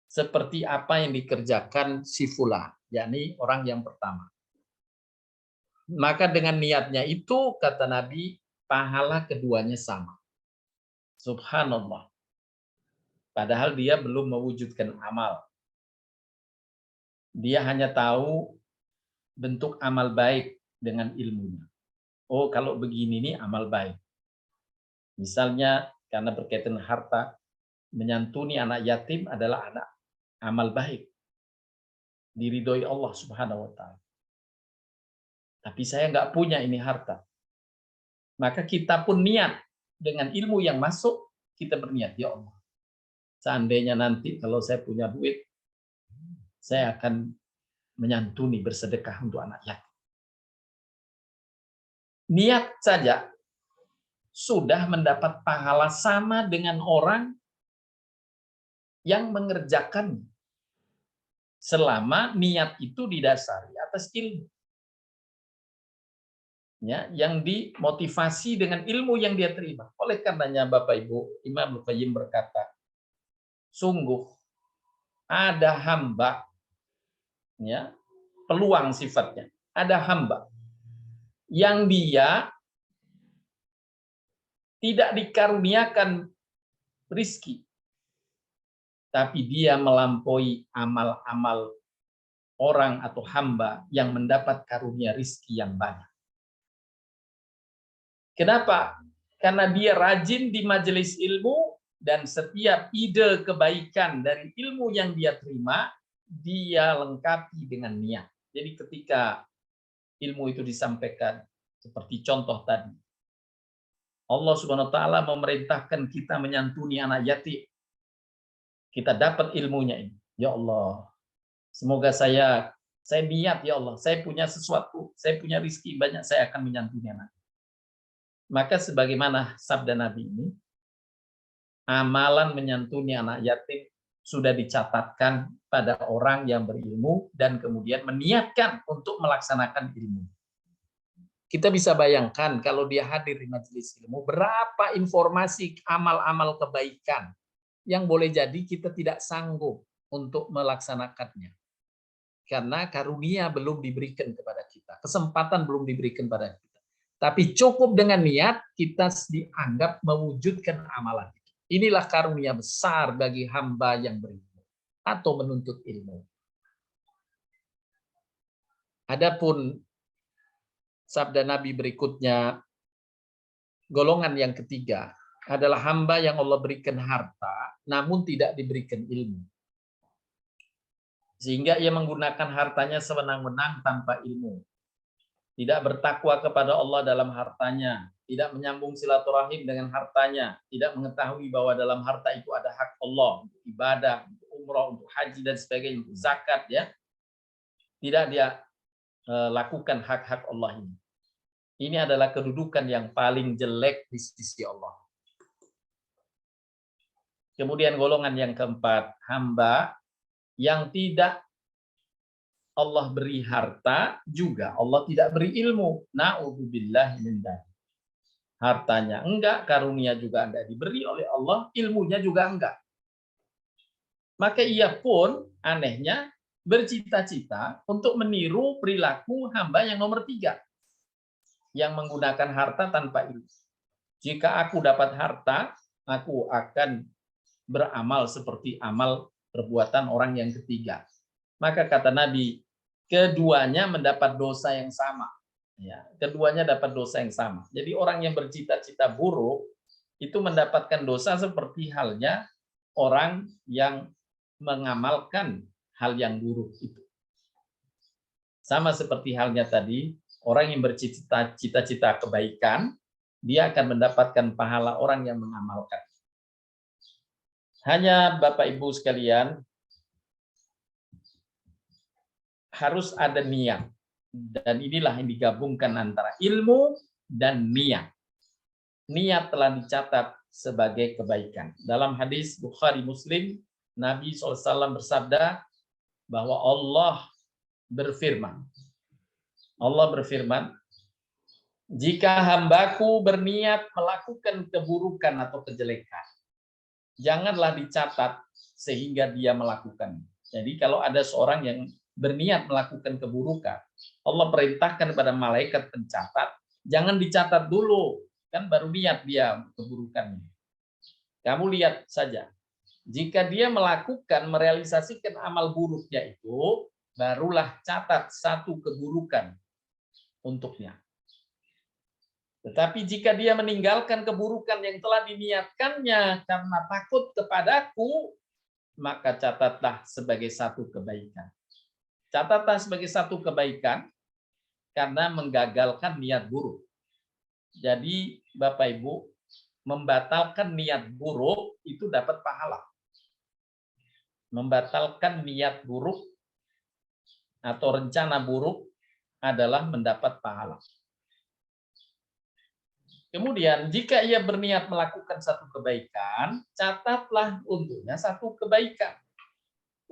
seperti apa yang dikerjakan si fulan, yakni orang yang pertama. Maka dengan niatnya itu, kata Nabi, pahala keduanya sama. Subhanallah. Padahal dia belum mewujudkan amal. Dia hanya tahu bentuk amal baik dengan ilmunya. Oh, kalau begini nih amal baik. Misalnya karena berkaitan harta, menyantuni anak yatim adalah amal baik. Diridhoi Allah Subhanahu wa taala. Tapi saya nggak punya ini harta. Maka kita pun niat dengan ilmu yang masuk, kita berniat, ya Allah, seandainya nanti kalau saya punya duit, saya akan menyantuni, bersedekah untuk anak yatim. Niat saja sudah mendapat pahala sama dengan orang yang mengerjakan, selama niat itu didasari atas ilmu. Ya, yang dimotivasi dengan ilmu yang dia terima. Oleh karenanya Bapak Ibu, Imam Al-Qayyim berkata, sungguh ada hamba, ya, peluang sifatnya. Ada hamba yang dia tidak dikaruniakan rizki, tapi dia melampaui amal-amal orang atau hamba yang mendapat karunia rizki yang banyak. Kenapa? Karena dia rajin di majelis ilmu, dan setiap ide kebaikan dari ilmu yang dia terima, dia lengkapi dengan niat. Jadi ketika ilmu itu disampaikan, seperti contoh tadi, Allah Subhanahu wa taala memerintahkan kita menyantuni anak yatim. Kita dapat ilmunya ini. Ya Allah, semoga saya niat, ya Allah, saya punya sesuatu, saya punya rezeki banyak, saya akan menyantuni anak. Maka sebagaimana sabda Nabi ini, amalan menyantuni anak yatim sudah dicatatkan pada orang yang berilmu dan kemudian meniatkan untuk melaksanakan ilmu. Kita bisa bayangkan kalau dia hadir di majelis ilmu, berapa informasi amal-amal kebaikan yang boleh jadi kita tidak sanggup untuk melaksanakannya. Karena karunia belum diberikan kepada kita, kesempatan belum diberikan pada kita. Tapi cukup dengan niat, kita dianggap mewujudkan amalan. Inilah karunia besar bagi hamba yang berilmu atau menuntut ilmu. Adapun sabda Nabi berikutnya, golongan yang ketiga adalah hamba yang Allah berikan harta, namun tidak diberikan ilmu. Sehingga ia menggunakan hartanya sewenang-wenang tanpa ilmu. Tidak bertakwa kepada Allah dalam hartanya, tidak menyambung silaturahim dengan hartanya, tidak mengetahui bahwa dalam harta itu ada hak Allah, untuk ibadah, untuk umrah, untuk haji dan sebagainya, untuk zakat, ya. Tidak dia lakukan hak-hak Allah ini. Ini adalah kedudukan yang paling jelek di sisi Allah. Kemudian golongan yang keempat, hamba yang tidak Allah beri harta, juga Allah tidak beri ilmu. Na'udzubillah min dzalik. Hartanya enggak, karunia juga enggak diberi oleh Allah, ilmunya juga enggak. Maka ia pun anehnya bercita-cita untuk meniru perilaku hamba yang nomor 3, yang menggunakan harta tanpa ilmu. Jika aku dapat harta, aku akan beramal seperti amal perbuatan orang yang ketiga. Maka kata Nabi, keduanya mendapat dosa yang sama. Ya, keduanya dapat dosa yang sama. Jadi orang yang bercita-cita buruk itu mendapatkan dosa seperti halnya orang yang mengamalkan hal yang buruk itu. Sama seperti halnya tadi, orang yang bercita-cita kebaikan, dia akan mendapatkan pahala orang yang mengamalkan. Hanya Bapak Ibu sekalian, harus ada niat. Dan inilah yang digabungkan antara ilmu dan niat. Niat telah dicatat sebagai kebaikan. Dalam hadis Bukhari Muslim, Nabi SAW bersabda bahwa Allah berfirman, Allah berfirman, jika hambaku berniat melakukan keburukan atau kejelekan, janganlah dicatat sehingga dia melakukan. Jadi kalau ada seorang yang berniat melakukan keburukan, Allah perintahkan kepada malaikat pencatat, jangan dicatat dulu, kan baru niat dia keburukannya. Kamu lihat saja, jika dia melakukan, merealisasikan amal buruknya itu, barulah catat satu keburukan untuknya. Tetapi jika dia meninggalkan keburukan yang telah diniatkannya karena takut kepadaku, maka catatlah sebagai satu kebaikan. Catatlah sebagai satu kebaikan karena menggagalkan niat buruk. Jadi Bapak Ibu, membatalkan niat buruk itu dapat pahala. Membatalkan niat buruk atau rencana buruk adalah mendapat pahala. Kemudian, jika ia berniat melakukan satu kebaikan, catatlah untuknya satu kebaikan.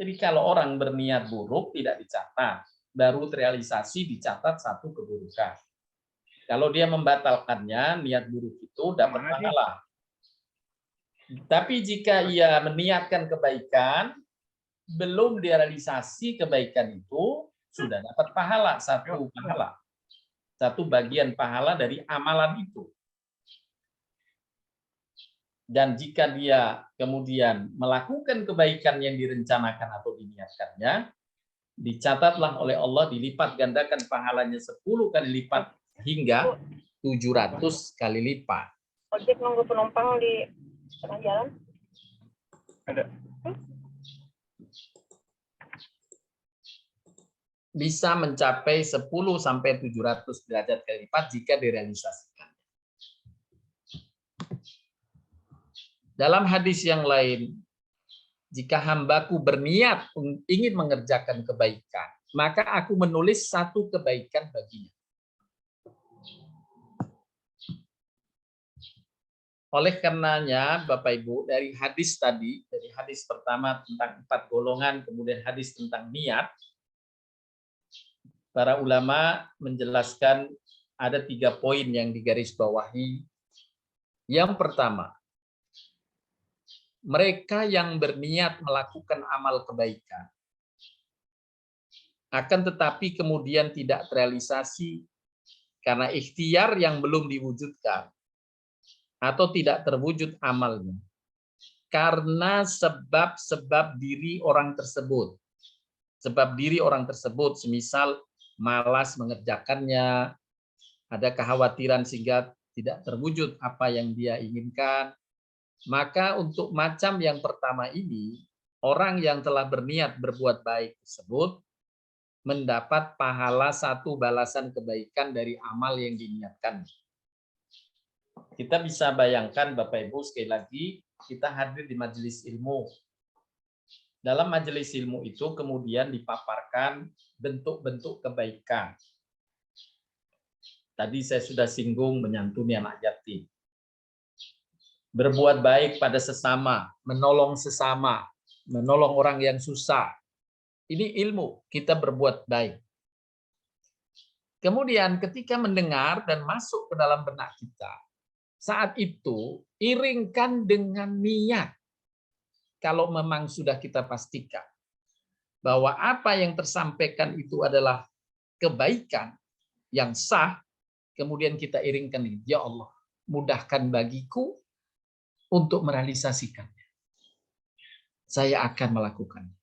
Jadi kalau orang berniat buruk tidak dicatat, baru terrealisasi dicatat satu keburukan. Kalau dia membatalkannya, niat buruk itu dapat pahala. Tapi jika ia meniatkan kebaikan, belum direalisasi kebaikan itu, sudah dapat pahala, satu pahala. Satu bagian pahala dari amalan itu. Dan jika dia kemudian melakukan kebaikan yang direncanakan atau diniatkannya, dicatatlah oleh Allah dilipat gandakan pahalanya 10 kali lipat hingga 700 kali lipat. Ojek nunggu penumpang di tengah jalan? Ada. Bisa mencapai 10 sampai 700 derajat kali lipat jika direalisasikan. Dalam hadis yang lain, jika hambaku berniat ingin mengerjakan kebaikan, maka aku menulis satu kebaikan baginya. Oleh karenanya, Bapak Ibu, dari hadis tadi, dari hadis pertama tentang 4 golongan, kemudian hadis tentang niat, para ulama menjelaskan ada 3 poin yang digarisbawahi. Yang pertama, mereka yang berniat melakukan amal kebaikan, akan tetapi kemudian tidak terrealisasi karena ikhtiar yang belum diwujudkan atau tidak terwujud amalnya, karena sebab-sebab diri orang tersebut. Sebab diri orang tersebut, semisal malas mengerjakannya, ada kekhawatiran sehingga tidak terwujud apa yang dia inginkan. Maka untuk macam yang pertama ini, orang yang telah berniat berbuat baik tersebut mendapat pahala satu balasan kebaikan dari amal yang diniatkan. Kita bisa bayangkan Bapak Ibu, sekali lagi kita hadir di majelis ilmu. Dalam majelis ilmu itu kemudian dipaparkan bentuk-bentuk kebaikan. Tadi saya sudah singgung menyantuni anak yatim. Berbuat baik pada sesama, menolong sesama, menolong orang yang susah. Ini ilmu, kita berbuat baik. Kemudian ketika mendengar dan masuk ke dalam benak kita, saat itu iringkan dengan niat. Kalau memang sudah kita pastikan bahwa apa yang tersampaikan itu adalah kebaikan yang sah, kemudian kita iringkan ini, ya Allah, mudahkan bagiku untuk merealisasikannya. Saya akan melakukannya.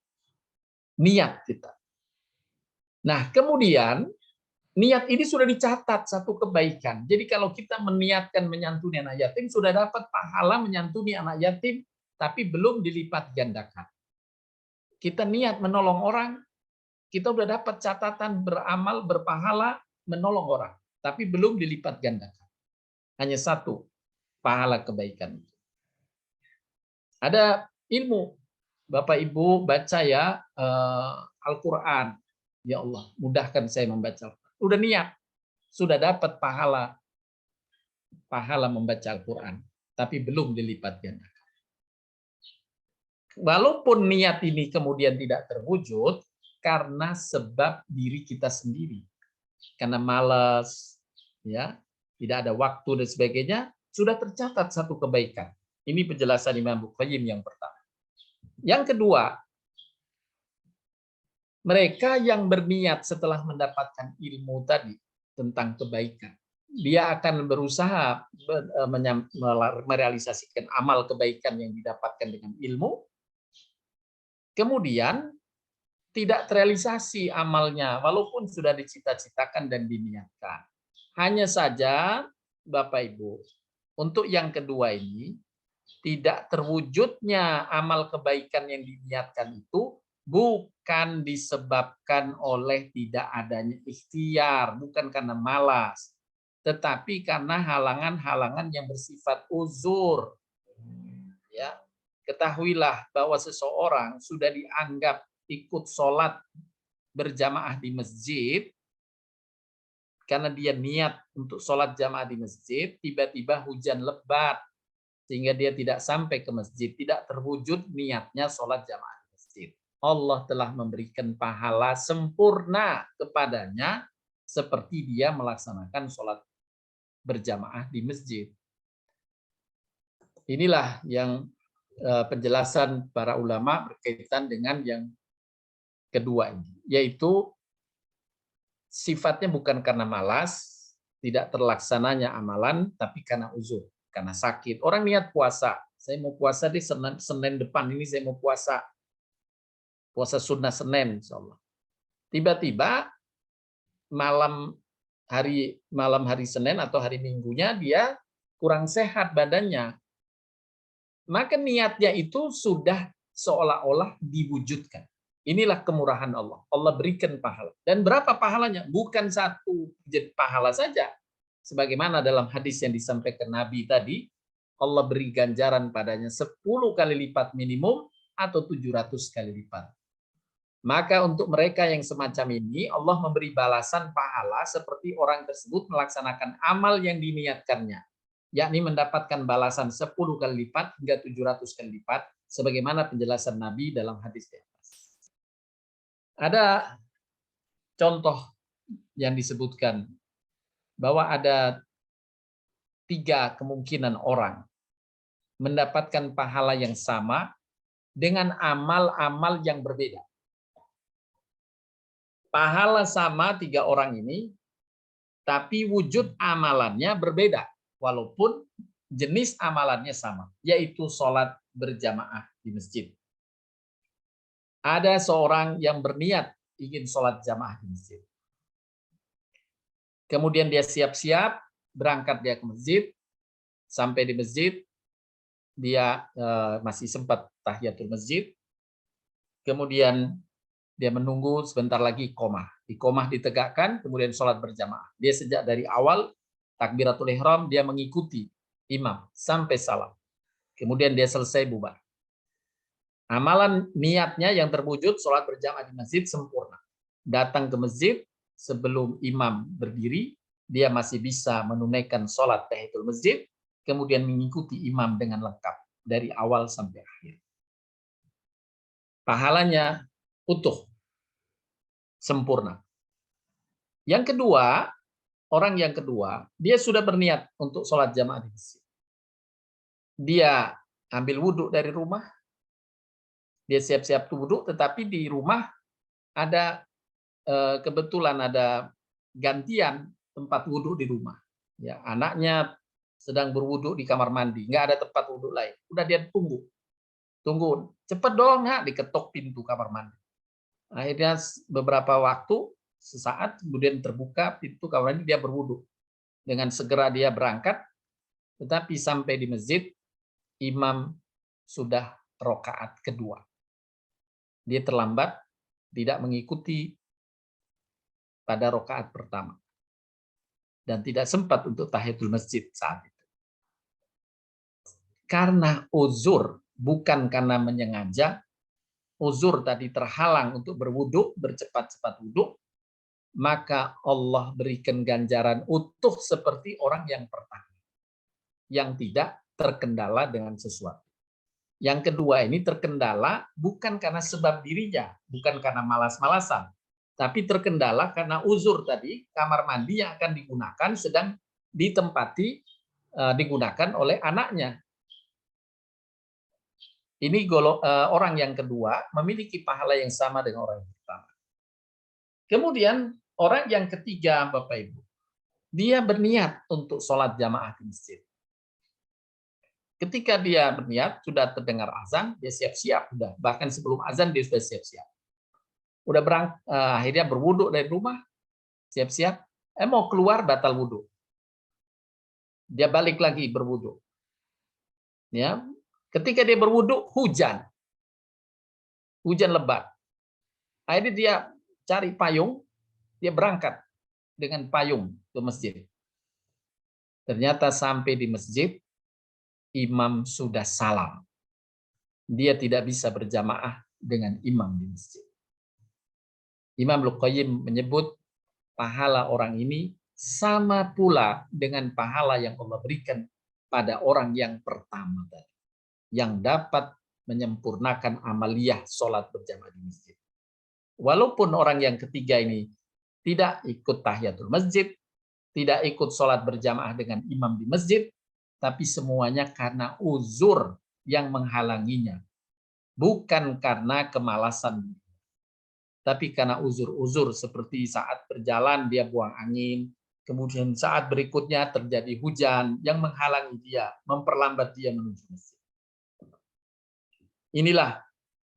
Niat kita. Nah, kemudian niat ini sudah dicatat satu kebaikan. Jadi kalau kita meniatkan menyantuni anak yatim, sudah dapat pahala menyantuni anak yatim, tapi belum dilipat gandakan. Kita niat menolong orang, kita sudah dapat catatan beramal, berpahala, menolong orang, tapi belum dilipat gandakan. Hanya satu pahala kebaikan itu. Ada ilmu, Bapak Ibu baca ya Al-Quran. Ya Allah, mudahkan saya membaca. Udah niat, sudah dapat pahala membaca Al-Quran, tapi belum dilipat gandakan. Walaupun niat ini kemudian tidak terwujud karena sebab diri kita sendiri. karena malas, ya, tidak ada waktu dan sebagainya, sudah tercatat satu kebaikan. Ini penjelasan Imam Bukhari yang pertama. Yang kedua, mereka yang berniat setelah mendapatkan ilmu tadi tentang kebaikan, dia akan berusaha merealisasikan amal kebaikan yang didapatkan dengan ilmu, kemudian tidak terrealisasi amalnya, walaupun sudah dicita-citakan dan diniatkan. Hanya saja, Bapak Ibu, untuk yang kedua ini, tidak terwujudnya amal kebaikan yang diniatkan itu bukan disebabkan oleh tidak adanya ikhtiar, bukan karena malas, tetapi karena halangan-halangan yang bersifat uzur. Ya, ketahuilah bahwa seseorang sudah dianggap ikut sholat berjamaah di masjid, karena dia niat untuk sholat jamaah di masjid, tiba-tiba hujan lebat, sehingga dia tidak sampai ke masjid, tidak terwujud niatnya sholat jamaah di masjid. Allah telah memberikan pahala sempurna kepadanya, seperti dia melaksanakan sholat berjamaah di masjid. Inilah yang penjelasan para ulama berkaitan dengan yang kedua ini, yaitu sifatnya bukan karena malas, tidak terlaksananya amalan, tapi karena uzur, karena sakit. Orang niat puasa, saya mau puasa di Senin depan ini, saya mau puasa sunnah Senin, insya Allah. Tiba-tiba malam hari Senin atau hari Minggunya dia kurang sehat badannya, maka niatnya itu sudah seolah-olah diwujudkan. Inilah kemurahan Allah. Allah berikan pahala. Dan berapa pahalanya? Bukan satu pahala saja. Sebagaimana dalam hadis yang disampaikan Nabi tadi, Allah beri ganjaran padanya 10 kali lipat minimum atau 700 kali lipat. Maka untuk mereka yang semacam ini, Allah memberi balasan pahala seperti orang tersebut melaksanakan amal yang diniatkannya, yakni mendapatkan balasan 10 kali lipat hingga 700 kali lipat, sebagaimana penjelasan Nabi dalam hadis di atas. Ada contoh yang disebutkan bahwa ada 3 kemungkinan orang mendapatkan pahala yang sama dengan amal-amal yang berbeda. Pahala sama 3 orang ini, tapi wujud amalannya berbeda, walaupun jenis amalannya sama, yaitu sholat berjamaah di masjid. Ada seorang yang berniat ingin sholat jamaah di masjid. Kemudian dia siap-siap, berangkat dia ke masjid, sampai di masjid, dia masih sempat tahiyatul masjid, kemudian dia menunggu sebentar lagi iqomah. Iqomah ditegakkan, kemudian sholat berjamaah. Dia sejak dari awal, takbiratul ihram, dia mengikuti imam sampai salam. Kemudian dia selesai bubar. Amalan niatnya yang terwujud sholat berjamaah di masjid sempurna. Datang ke masjid sebelum imam berdiri, dia masih bisa menunaikan sholat tahiyatul masjid, kemudian mengikuti imam dengan lengkap dari awal sampai akhir. Pahalanya utuh, sempurna. Yang kedua, orang yang kedua, dia sudah berniat untuk sholat jamaah di masjid. Dia ambil wudhu dari rumah, dia siap-siap wudhu, tetapi di rumah ada kebetulan ada gantian tempat wudhu di rumah. Ya, anaknya sedang berwudhu di kamar mandi, nggak ada tempat wudhu lain. Udah dia tunggu, cepet dong, nak, diketok pintu kamar mandi. Akhirnya beberapa waktu, sesaat kemudian terbuka pintu kamar mandi, dia berwudhu. Dengan segera dia berangkat, tetapi sampai di masjid, imam sudah rakaat kedua. Dia terlambat, tidak mengikuti pada rakaat pertama. Dan tidak sempat untuk tahiyatul masjid saat itu. Karena uzur, bukan karena menyengaja, uzur tadi terhalang untuk berwudhu, bercepat-cepat wudhu, maka Allah berikan ganjaran utuh seperti orang yang pertama, yang tidak terkendala dengan sesuatu. Yang kedua ini terkendala bukan karena sebab dirinya, bukan karena malas-malasan, Tapi terkendala karena uzur tadi, kamar mandi yang akan digunakan sedang ditempati digunakan oleh anaknya. Ini orang yang kedua memiliki pahala yang sama dengan orang yang pertama. Kemudian orang yang ketiga, Bapak Ibu, dia berniat untuk sholat jamaah di masjid. Ketika dia berniat, sudah terdengar azan, dia siap-siap, bahkan sebelum azan dia sudah siap-siap. Udah akhirnya berwudu dari rumah, siap-siap, mau keluar batal wudu. Dia balik lagi berwudu. Ya, ketika dia berwudu, hujan lebat. Akhirnya dia cari payung, dia berangkat dengan payung ke masjid. Ternyata sampai di masjid, imam sudah salam. Dia tidak bisa berjamaah dengan imam di masjid. Imam Luqayyim menyebut pahala orang ini sama pula dengan pahala yang Allah berikan pada orang yang pertama tadi, yang dapat menyempurnakan amaliyah sholat berjamaah di masjid. Walaupun orang yang ketiga ini tidak ikut tahiyatul masjid, tidak ikut sholat berjamaah dengan imam di masjid, tapi semuanya karena uzur yang menghalanginya. Bukan karena kemalasan, tapi karena uzur-uzur seperti saat berjalan dia buang angin, kemudian saat berikutnya terjadi hujan yang menghalangi dia, memperlambat dia menuju masjid. Inilah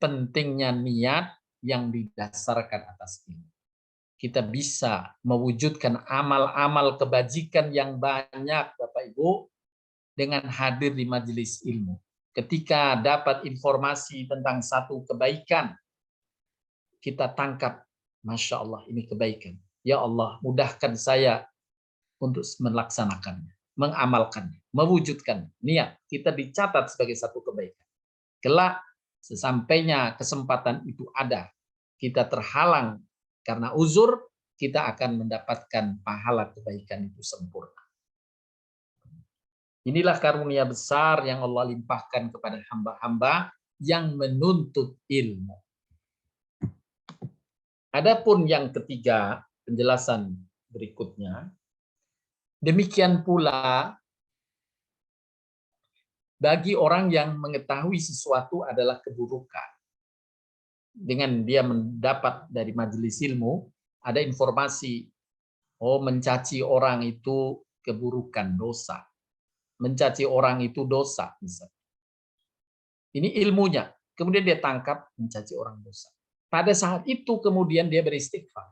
pentingnya niat yang didasarkan atas ilmu. Kita bisa mewujudkan amal-amal kebajikan yang banyak, Bapak Ibu, dengan hadir di majelis ilmu. Ketika dapat informasi tentang satu kebaikan, kita tangkap, Masya Allah, ini kebaikan. Ya Allah, mudahkan saya untuk melaksanakannya, mengamalkannya, mewujudkan niat. Kita dicatat sebagai satu kebaikan. Kelak, sesampainya kesempatan itu ada, kita terhalang karena uzur, kita akan mendapatkan pahala kebaikan itu sempurna. Inilah karunia besar yang Allah limpahkan kepada hamba-hamba yang menuntut ilmu. Adapun yang ketiga, penjelasan berikutnya, demikian pula bagi orang yang mengetahui sesuatu adalah keburukan. Dengan dia mendapat dari majelis ilmu, ada informasi, mencaci orang itu keburukan, dosa. Mencaci orang itu dosa. Misalnya. Ini ilmunya. Kemudian dia tangkap mencaci orang dosa. Pada saat itu kemudian dia beristighfar.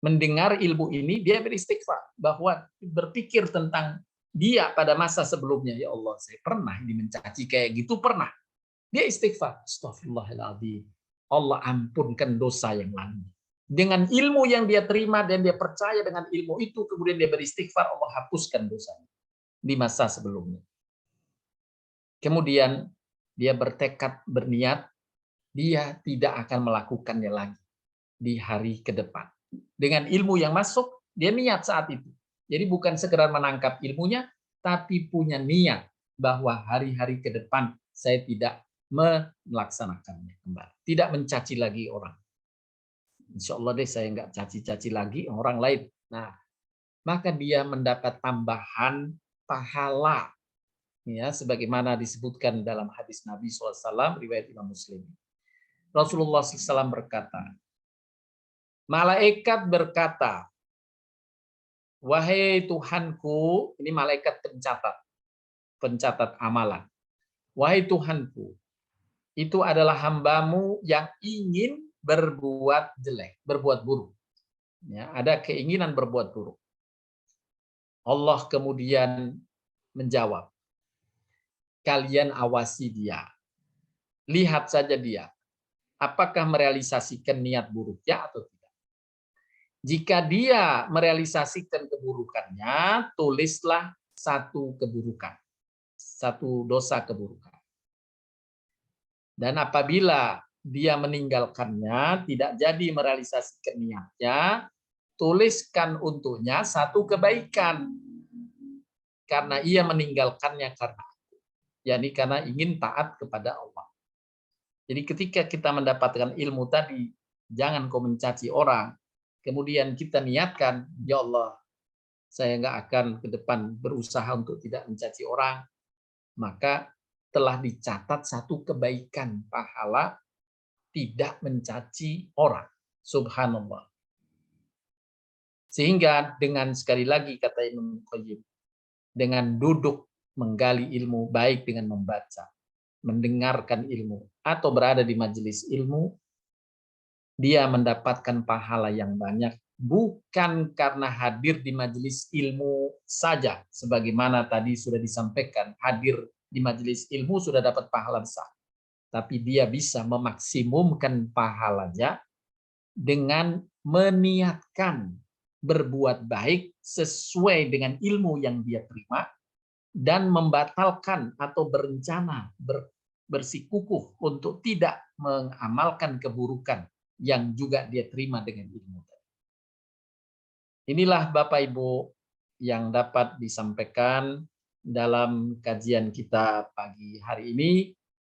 Mendengar ilmu ini, dia beristighfar. Bahwa berpikir tentang dia pada masa sebelumnya. Ya Allah, saya pernah ini mencaci kayak gitu, pernah. Dia istighfar. Astaghfirullahaladzim. Allah ampunkan dosa yang lalu. Dengan ilmu yang dia terima dan dia percaya dengan ilmu itu, kemudian dia beristighfar, Allah hapuskan dosanya di masa sebelumnya. Kemudian dia bertekad, berniat, dia tidak akan melakukannya lagi di hari ke depan. Dengan ilmu yang masuk, dia niat saat itu. Jadi bukan sekedar menangkap ilmunya, tapi punya niat bahwa hari-hari ke depan saya tidak melaksanakannya kembali. Tidak mencaci lagi orang. Insya Allah deh saya nggak caci-caci lagi orang lain. Nah, maka dia mendapat tambahan pahala. Ya, sebagaimana disebutkan dalam hadis Nabi SAW, riwayat Imam Muslim. Rasulullah SAW berkata, malaikat berkata, wahai Tuhanku, ini malaikat pencatat amalan. Wahai Tuhanku, itu adalah hambamu yang ingin berbuat jelek, berbuat buruk. Ya, ada keinginan berbuat buruk. Allah kemudian menjawab, kalian awasi dia. Lihat saja dia. Apakah merealisasikan niat buruknya atau tidak. Jika dia merealisasikan keburukannya, tulislah satu keburukan. Satu dosa keburukan. Dan apabila dia meninggalkannya, tidak jadi merealisasikan niatnya, tuliskan untuknya satu kebaikan. Karena ia meninggalkannya karena aku. yakni karena ingin taat kepada Allah. Jadi ketika kita mendapatkan ilmu tadi jangan kau mencaci orang. Kemudian kita niatkan, ya Allah, saya nggak akan ke depan berusaha untuk tidak mencaci orang. Maka telah dicatat satu kebaikan pahala tidak mencaci orang. Subhanallah. Sehingga dengan sekali lagi kata Imam Qayyim, dengan duduk menggali ilmu, baik dengan membaca, mendengarkan ilmu, atau berada di majelis ilmu, dia mendapatkan pahala yang banyak, bukan karena hadir di majelis ilmu saja, sebagaimana tadi sudah disampaikan, hadir di majelis ilmu sudah dapat pahala besar. Tapi dia bisa memaksimumkan pahalanya dengan meniatkan berbuat baik sesuai dengan ilmu yang dia terima dan membatalkan atau berencana bersikukuh untuk tidak mengamalkan keburukan yang juga dia terima dengan ilmu. Inilah Bapak Ibu yang dapat disampaikan dalam kajian kita pagi hari ini.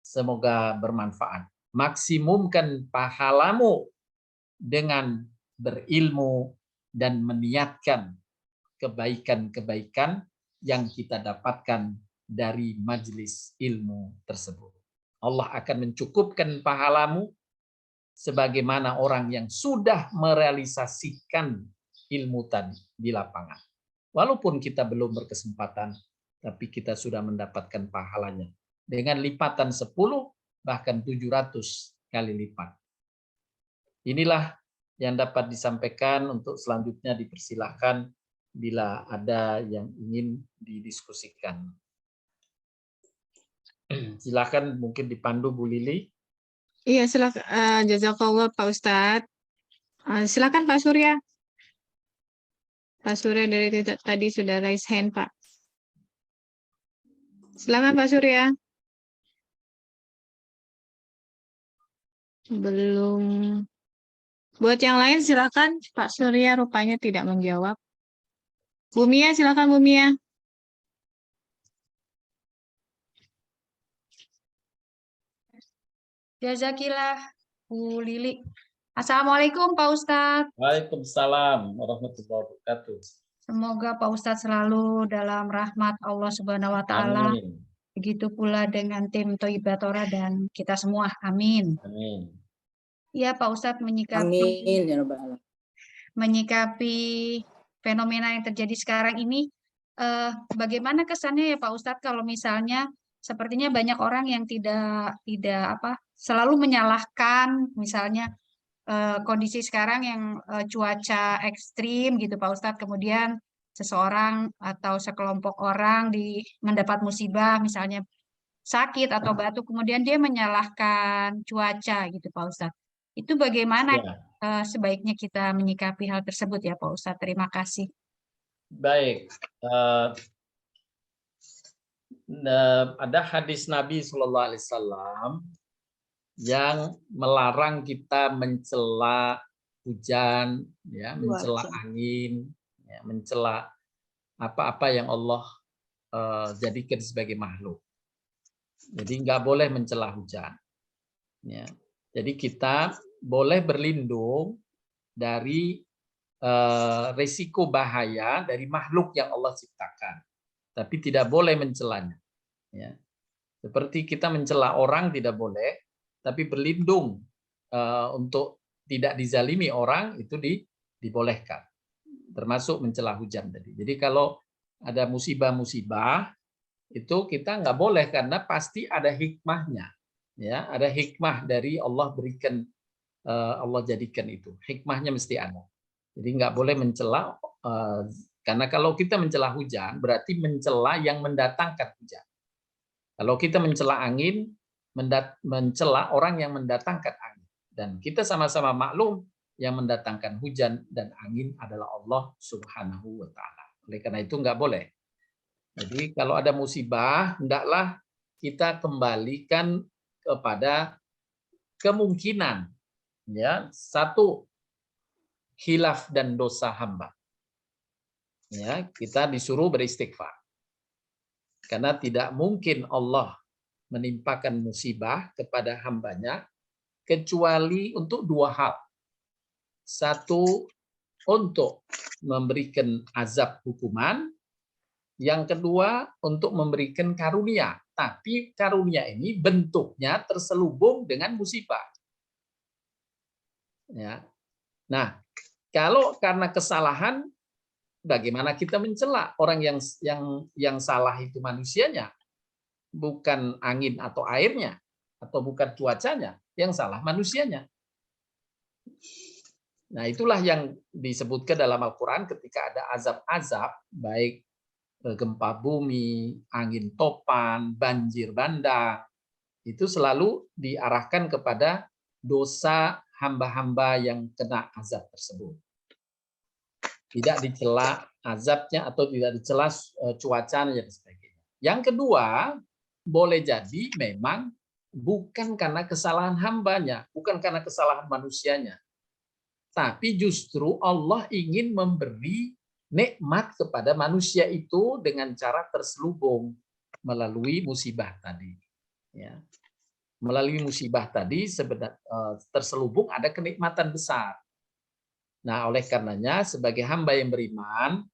Semoga bermanfaat. Maksimumkan pahalamu dengan berilmu dan meniatkan kebaikan-kebaikan yang kita dapatkan dari majelis ilmu tersebut. Allah akan mencukupkan pahalamu sebagaimana orang yang sudah merealisasikan ilmu tadi di lapangan. Walaupun kita belum berkesempatan, tapi kita sudah mendapatkan pahalanya dengan lipatan 10 bahkan 700 kali lipat. Inilah yang dapat disampaikan. Untuk selanjutnya dipersilahkan bila ada yang ingin didiskusikan. Silakan, mungkin dipandu Bu Lili. Iya, silakan. Jazakallah Pak Ustadz. Silakan Pak Surya. Pak Surya dari tadi sudah raise hand, Pak. Silakan Pak Surya. Belum. Buat yang lain silakan. Pak Surya rupanya tidak menjawab. Bu Mia, silakan Bu Mia. Jazakillah, Bu Lili. Assalamualaikum Pak Ustadz. Waalaikumsalam warahmatullahi wabarakatuh. Semoga Pak Ustadz selalu dalam rahmat Allah Subhanahu wa Ta'ala. Amin. Begitu pula dengan tim Thayyibatora dan kita semua. Amin. Amin. Ya Pak Ustadz, Amin ya Rabbal Alamin. menyikapi fenomena yang terjadi sekarang ini, bagaimana kesannya ya Pak Ustadz kalau misalnya sepertinya banyak orang yang tidak selalu menyalahkan misalnya kondisi sekarang yang cuaca ekstrim gitu Pak Ustadz, kemudian seseorang atau sekelompok orang mendapat musibah misalnya sakit atau batuk, kemudian dia menyalahkan cuaca gitu Pak Ustadz. Itu bagaimana Ya. sebaiknya kita menyikapi hal tersebut ya Pak Ustadz? Terima kasih. Baik. Ada hadis Nabi SAW yang melarang kita mencela hujan, ya, mencela angin, ya, mencela apa-apa yang Allah jadikan sebagai makhluk. Jadi nggak boleh mencela hujan. Ya. Jadi kita boleh berlindung dari risiko bahaya dari makhluk yang Allah ciptakan, tapi tidak boleh mencelanya. Ya. Seperti kita mencela orang tidak boleh, tapi berlindung untuk tidak dizalimi orang itu dibolehkan. Termasuk mencela hujan tadi. Jadi kalau ada musibah-musibah itu kita nggak boleh karena pasti ada hikmahnya. Ya, ada hikmah dari Allah berikan, Allah jadikan itu. Hikmahnya mesti ada. Jadi nggak boleh mencela, karena kalau kita mencela hujan berarti mencela yang mendatangkan hujan. Kalau kita mencela angin, mencela orang yang mendatangkan angin. Dan kita sama-sama maklum yang mendatangkan hujan dan angin adalah Allah Subhanahu wa Ta'ala. Oleh karena itu nggak boleh. Jadi kalau ada musibah, hendaklah kita kembalikan kepada kemungkinan, ya, satu, khilaf dan dosa hamba. Ya, kita disuruh beristighfar. Karena tidak mungkin Allah menimpakan musibah kepada hambanya kecuali untuk dua hal. Satu, untuk memberikan azab hukuman. Yang kedua, untuk memberikan karunia. Tapi karunia ini bentuknya terselubung dengan musibah. Ya. Nah, kalau karena kesalahan, bagaimana kita mencela orang yang salah itu manusianya, bukan angin atau airnya, atau bukan cuacanya, yang salah manusianya. Nah, itulah yang disebutkan dalam Al-Quran ketika ada azab-azab, baik gempa bumi, angin topan, banjir bandang, itu selalu diarahkan kepada dosa hamba-hamba yang kena azab tersebut. Tidak dicela azabnya atau tidak dicela cuacanya dan sebagainya. Yang kedua, boleh jadi memang bukan karena kesalahan hambanya, bukan karena kesalahan manusianya, tapi justru Allah ingin memberi nikmat kepada manusia itu dengan cara terselubung melalui musibah tadi. Ya. Melalui musibah tadi terselubung ada kenikmatan besar. Nah, oleh karenanya sebagai hamba yang beriman,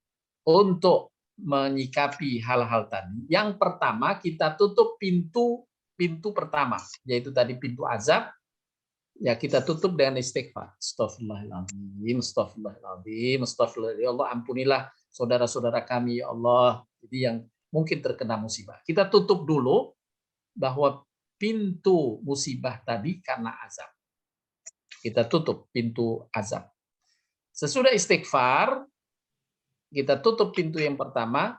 untuk menyikapi hal-hal tadi, yang pertama kita tutup pintu pertama, yaitu tadi pintu azab. Ya, kita tutup dengan istighfar. Astagfirullahaladzim, astagfirullahaladzim, astagfirullahaladzim. Ya Allah, ampunilah saudara-saudara kami, ya Allah. Jadi yang mungkin terkena musibah. Kita tutup dulu bahwa pintu musibah tadi karena azab. Kita tutup pintu azab. Sesudah istighfar, kita tutup pintu yang pertama,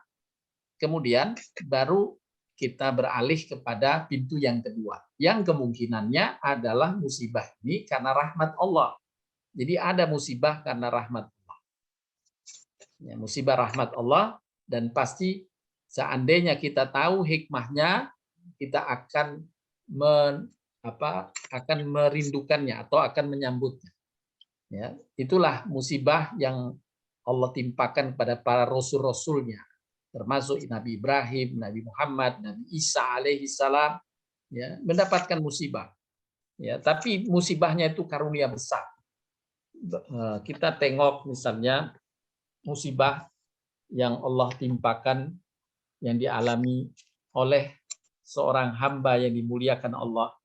kemudian baru kita beralih kepada pintu yang kedua. Yang kemungkinannya adalah musibah ini karena rahmat Allah. Jadi ada musibah karena rahmat Allah. Ya, musibah rahmat Allah, dan pasti seandainya kita tahu hikmahnya, kita akan akan merindukannya atau akan menyambutnya. Ya, itulah musibah yang Allah timpakan kepada para rasul-rasulnya, termasuk Nabi Ibrahim, Nabi Muhammad, Nabi Isa alaihi salam, ya, mendapatkan musibah. Ya, tapi musibahnya itu karunia besar. Kita tengok misalnya musibah yang Allah timpakan yang dialami oleh seorang hamba yang dimuliakan Allah,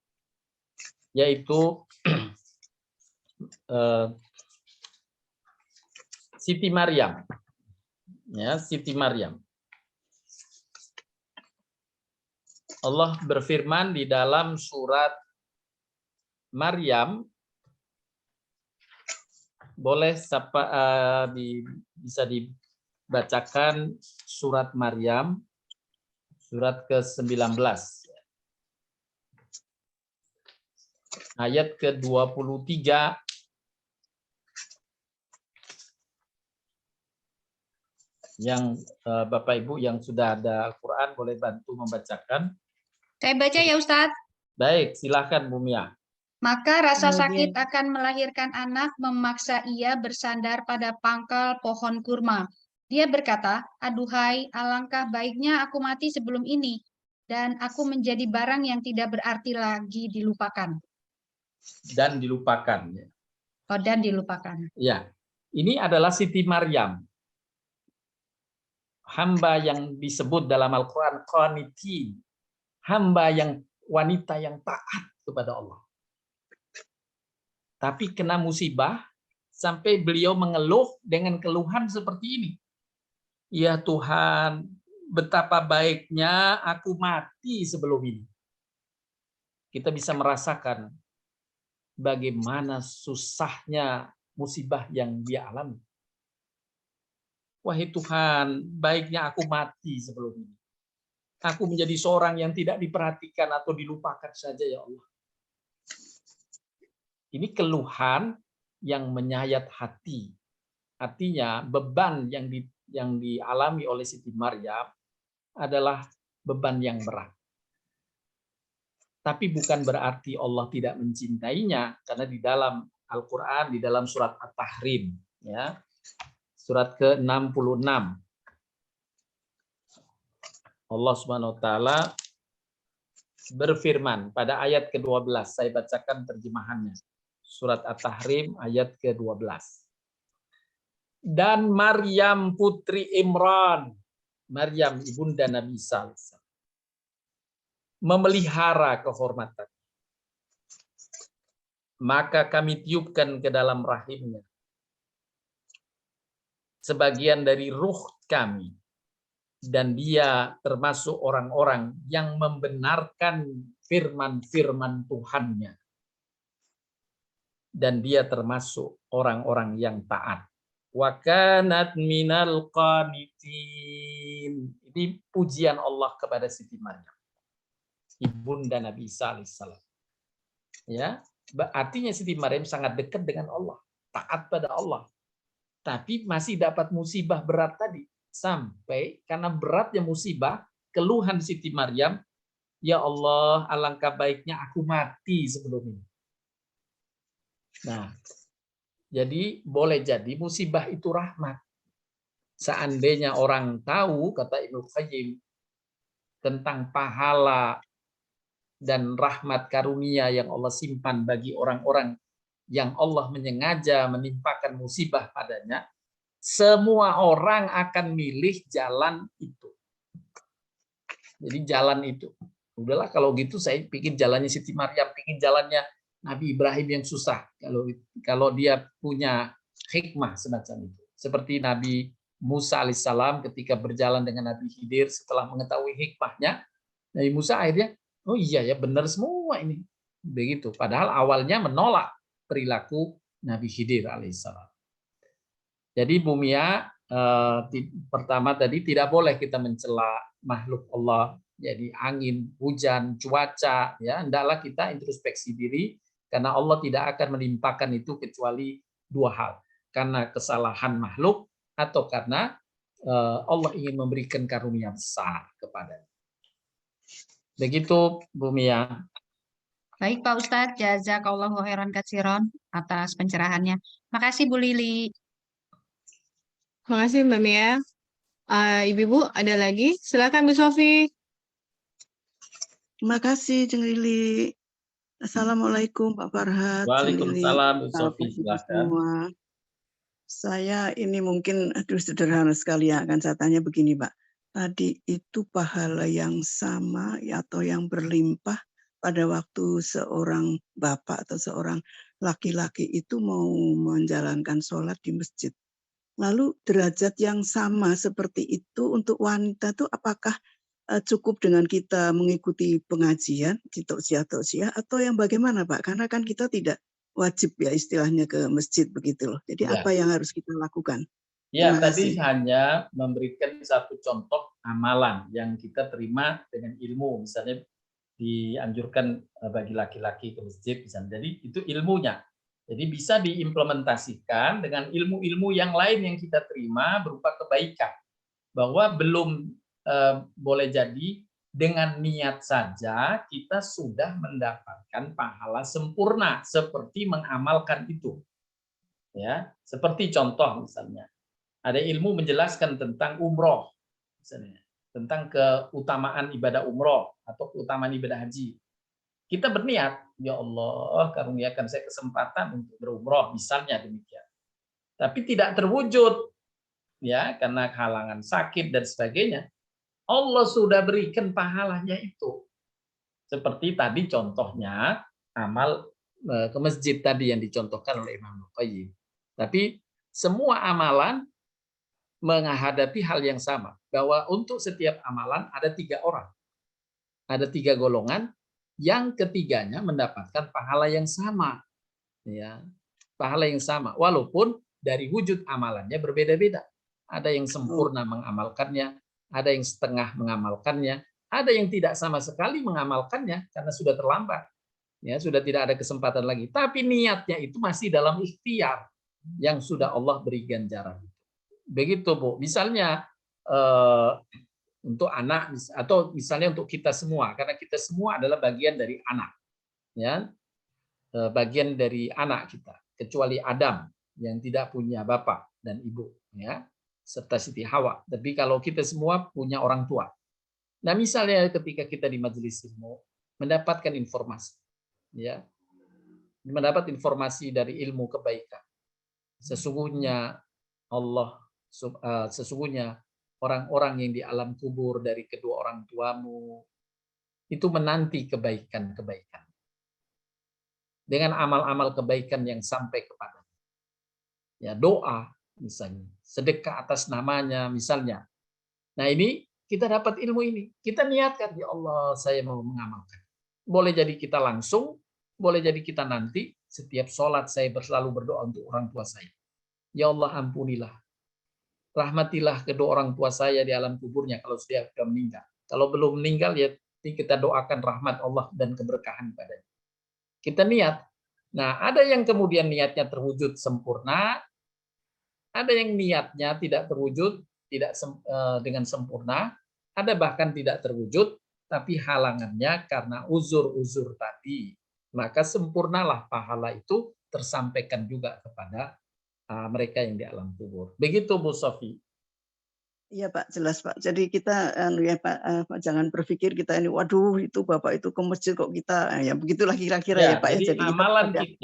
yaitu Siti Maryam. Ya, Siti Maryam. Allah berfirman di dalam surat Maryam, boleh bisa dibacakan surat Maryam, surat ke-19, ayat ke-23, yang Bapak Ibu yang sudah ada Al-Quran boleh bantu membacakan. Saya baca ya Ustadz. Baik, silakan Bu Mia. Maka rasa sakit akan melahirkan anak memaksa ia bersandar pada pangkal pohon kurma. Dia berkata, aduhai, alangkah baiknya aku mati sebelum ini, dan aku menjadi barang yang tidak berarti lagi dilupakan. Dan dilupakan. Oh, dan dilupakan. Ya, ini adalah Siti Maryam, hamba yang disebut dalam Al-Quran qanitin, hamba yang wanita yang taat kepada Allah. Tapi kena musibah sampai beliau mengeluh dengan keluhan seperti ini. Ya Tuhan, betapa baiknya aku mati sebelum ini. Kita bisa merasakan bagaimana susahnya musibah yang dia alami. Wahai Tuhan, baiknya aku mati sebelum ini. Aku menjadi seorang yang tidak diperhatikan atau dilupakan saja, ya Allah. Ini keluhan yang menyayat hati. Artinya beban yang dialami oleh Siti Maryam adalah beban yang berat. Tapi bukan berarti Allah tidak mencintainya, karena di dalam Al-Quran, di dalam surat At-Tahrim, ya, surat ke-66, Allah Subhanahu wa taala berfirman pada ayat ke-12, saya bacakan terjemahannya. surat At-Tahrim ayat ke-12. Dan Maryam putri Imran, Maryam ibunda Nabi Isa memelihara kehormatan. Maka kami tiupkan ke dalam rahimnya sebagian dari ruh kami, dan dia termasuk orang-orang yang membenarkan firman-firman Tuhannya, dan dia termasuk orang-orang yang taat. Wa kanat minal qanitin. Ini pujian Allah kepada Siti Maryam, ibunda Nabi Isa alaihissalam. Ya, artinya Siti Maryam sangat dekat dengan Allah, taat pada Allah. Tapi masih dapat musibah berat tadi. Sampai karena beratnya musibah, keluhan Siti Maryam, ya Allah, alangkah baiknya aku mati sebelum ini. Nah, jadi boleh jadi musibah itu rahmat. Seandainya orang tahu, kata Ibnu Qayyim, tentang pahala dan rahmat karunia yang Allah simpan bagi orang-orang yang Allah menyengaja menimpakan musibah padanya, semua orang akan milih jalan itu. Jadi jalan itu. Udahlah kalau gitu saya pikir jalannya Siti Maryam, pikir jalannya Nabi Ibrahim yang susah. Kalau dia punya hikmah semacam itu. Seperti Nabi Musa alaihissalam ketika berjalan dengan Nabi Khidir, setelah mengetahui hikmahnya, Nabi Musa akhirnya, oh iya ya benar semua ini. Begitu. Padahal awalnya menolak perilaku Nabi Khidir alaihissalam. Jadi Bu Mia, pertama tadi tidak boleh kita mencela makhluk Allah. Jadi angin, hujan, cuaca, ya hendaklah kita introspeksi diri, karena Allah tidak akan menimpakan itu kecuali dua hal. Karena kesalahan makhluk atau karena Allah ingin memberikan karunia besar kepadanya. Begitu Bu Mia. Baik Pak Ustadz, jazakallahu khairan katsiron atas pencerahannya. Makasih Bu Lili. Terima kasih Mbak Mia. Ibu-ibu ada lagi? Silakan Bu Sofi. Terima kasih, Ceng Lili. Assalamualaikum Pak Farhat. Waalaikumsalam Bu Sofi, Ibu silakan. semua. Saya ini mungkin sederhana sekali yang akan saya tanya begini Pak. Tadi itu pahala yang sama atau yang berlimpah pada waktu seorang bapak atau seorang laki-laki itu mau menjalankan sholat di masjid. Lalu derajat yang sama seperti itu untuk wanita itu apakah cukup dengan kita mengikuti pengajian di tausiah atau yang bagaimana Pak? Karena kan kita tidak wajib ya istilahnya ke masjid begitu loh. Jadi Ya. apa yang harus kita lakukan? Ya, Terima tadi kasih. hanya memberikan satu contoh amalan yang kita terima dengan ilmu. Misalnya dianjurkan bagi laki-laki ke masjid, misalnya. Jadi itu ilmunya. Jadi bisa diimplementasikan dengan ilmu-ilmu yang lain yang kita terima berupa kebaikan. Bahwa belum boleh jadi dengan niat saja kita sudah mendapatkan pahala sempurna seperti mengamalkan itu. Ya, seperti contoh misalnya. Ada ilmu menjelaskan tentang umroh, misalnya, tentang keutamaan ibadah umroh atau keutamaan ibadah haji. Kita berniat, ya Allah, karuniakan saya kesempatan untuk berumroh, misalnya demikian. Tapi tidak terwujud, ya, karena halangan sakit dan sebagainya. Allah sudah berikan pahalanya itu. Seperti tadi contohnya amal ke masjid tadi yang dicontohkan oleh Imam Qayyim. Tapi semua amalan menghadapi hal yang sama, bahwa untuk setiap amalan ada 3 orang, ada 3 golongan, yang ketiganya mendapatkan pahala yang sama, ya, pahala yang sama, walaupun dari wujud amalannya berbeda-beda. Ada yang sempurna mengamalkannya, ada yang setengah mengamalkannya, ada yang tidak sama sekali mengamalkannya karena sudah terlambat, ya sudah tidak ada kesempatan lagi. Tapi niatnya itu masih dalam ikhtiar yang sudah Allah beri ganjaran. Begitu Bu, misalnya untuk anak atau misalnya untuk kita semua, karena kita semua adalah bagian dari anak, ya, bagian dari anak kita, kecuali Adam yang tidak punya bapak dan ibu, ya, serta Siti Hawa. Tapi kalau kita semua punya orang tua. Nah misalnya ketika kita di majelis ilmu mendapatkan informasi, ya, mendapat informasi dari ilmu kebaikan. Sesungguhnya sesungguhnya orang-orang yang di alam kubur dari kedua orang tuamu itu menanti kebaikan-kebaikan dengan amal-amal kebaikan yang sampai kepada ya doa misalnya, sedekah atas namanya misalnya. Nah, ini kita dapat ilmu ini, kita niatkan ya Allah saya mau mengamalkan. Boleh jadi kita langsung, boleh jadi kita nanti setiap sholat saya selalu berdoa untuk orang tua saya. Ya Allah ampunilah, rahmatilah kedua orang tua saya di alam kuburnya kalau sudah meninggal. Kalau belum meninggal ya kita doakan rahmat Allah dan keberkahan padanya. Kita niat. Nah, ada yang kemudian niatnya terwujud sempurna, ada yang niatnya tidak terwujud dengan sempurna, ada bahkan tidak terwujud, tapi halangannya karena uzur-uzur tadi. Maka sempurnalah pahala itu tersampaikan juga kepada mereka yang di alam kubur. Begitu Bu Sofi. Iya Pak, jelas Pak. Jadi kita ya Pak, jangan berpikir kita ini, waduh itu Bapak itu ke masjid kok kita, ya begitulah kira-kira ya Pak ya. Jadi Jadi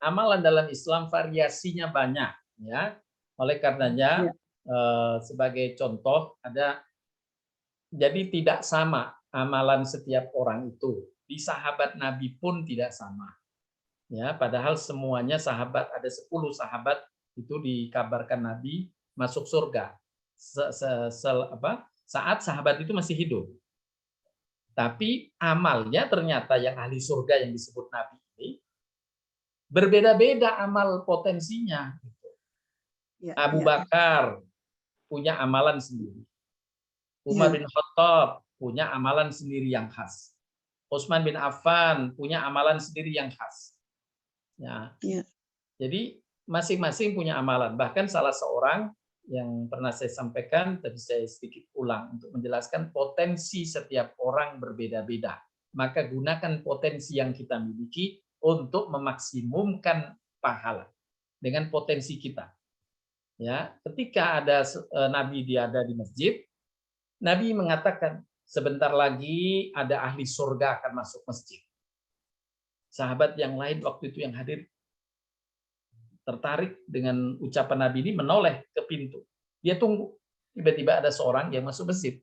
amalan dalam Islam variasinya banyak, ya. Oleh karenanya sebagai contoh jadi tidak sama amalan setiap orang itu. Di sahabat Nabi pun tidak sama. Ya, padahal semuanya sahabat, ada 10 sahabat itu dikabarkan Nabi masuk surga. Saat sahabat itu masih hidup. Tapi amalnya ternyata yang ahli surga yang disebut Nabi ini berbeda-beda amal potensinya. Abu Bakar punya amalan sendiri. Umar bin Khattab punya amalan sendiri yang khas. Utsman bin Affan punya amalan sendiri yang khas. Ya. Jadi masing-masing punya amalan. Bahkan salah seorang yang pernah saya sampaikan, tadi saya sedikit ulang untuk menjelaskan potensi setiap orang berbeda-beda. Maka gunakan potensi yang kita miliki untuk memaksimumkan pahala dengan potensi kita. Ya, ketika ada Nabi dia ada di masjid, Nabi mengatakan sebentar lagi ada ahli surga akan masuk masjid. Sahabat yang lain waktu itu yang hadir tertarik dengan ucapan Nabi ini, menoleh ke pintu. Dia tunggu. Tiba-tiba ada seorang yang masuk masjid.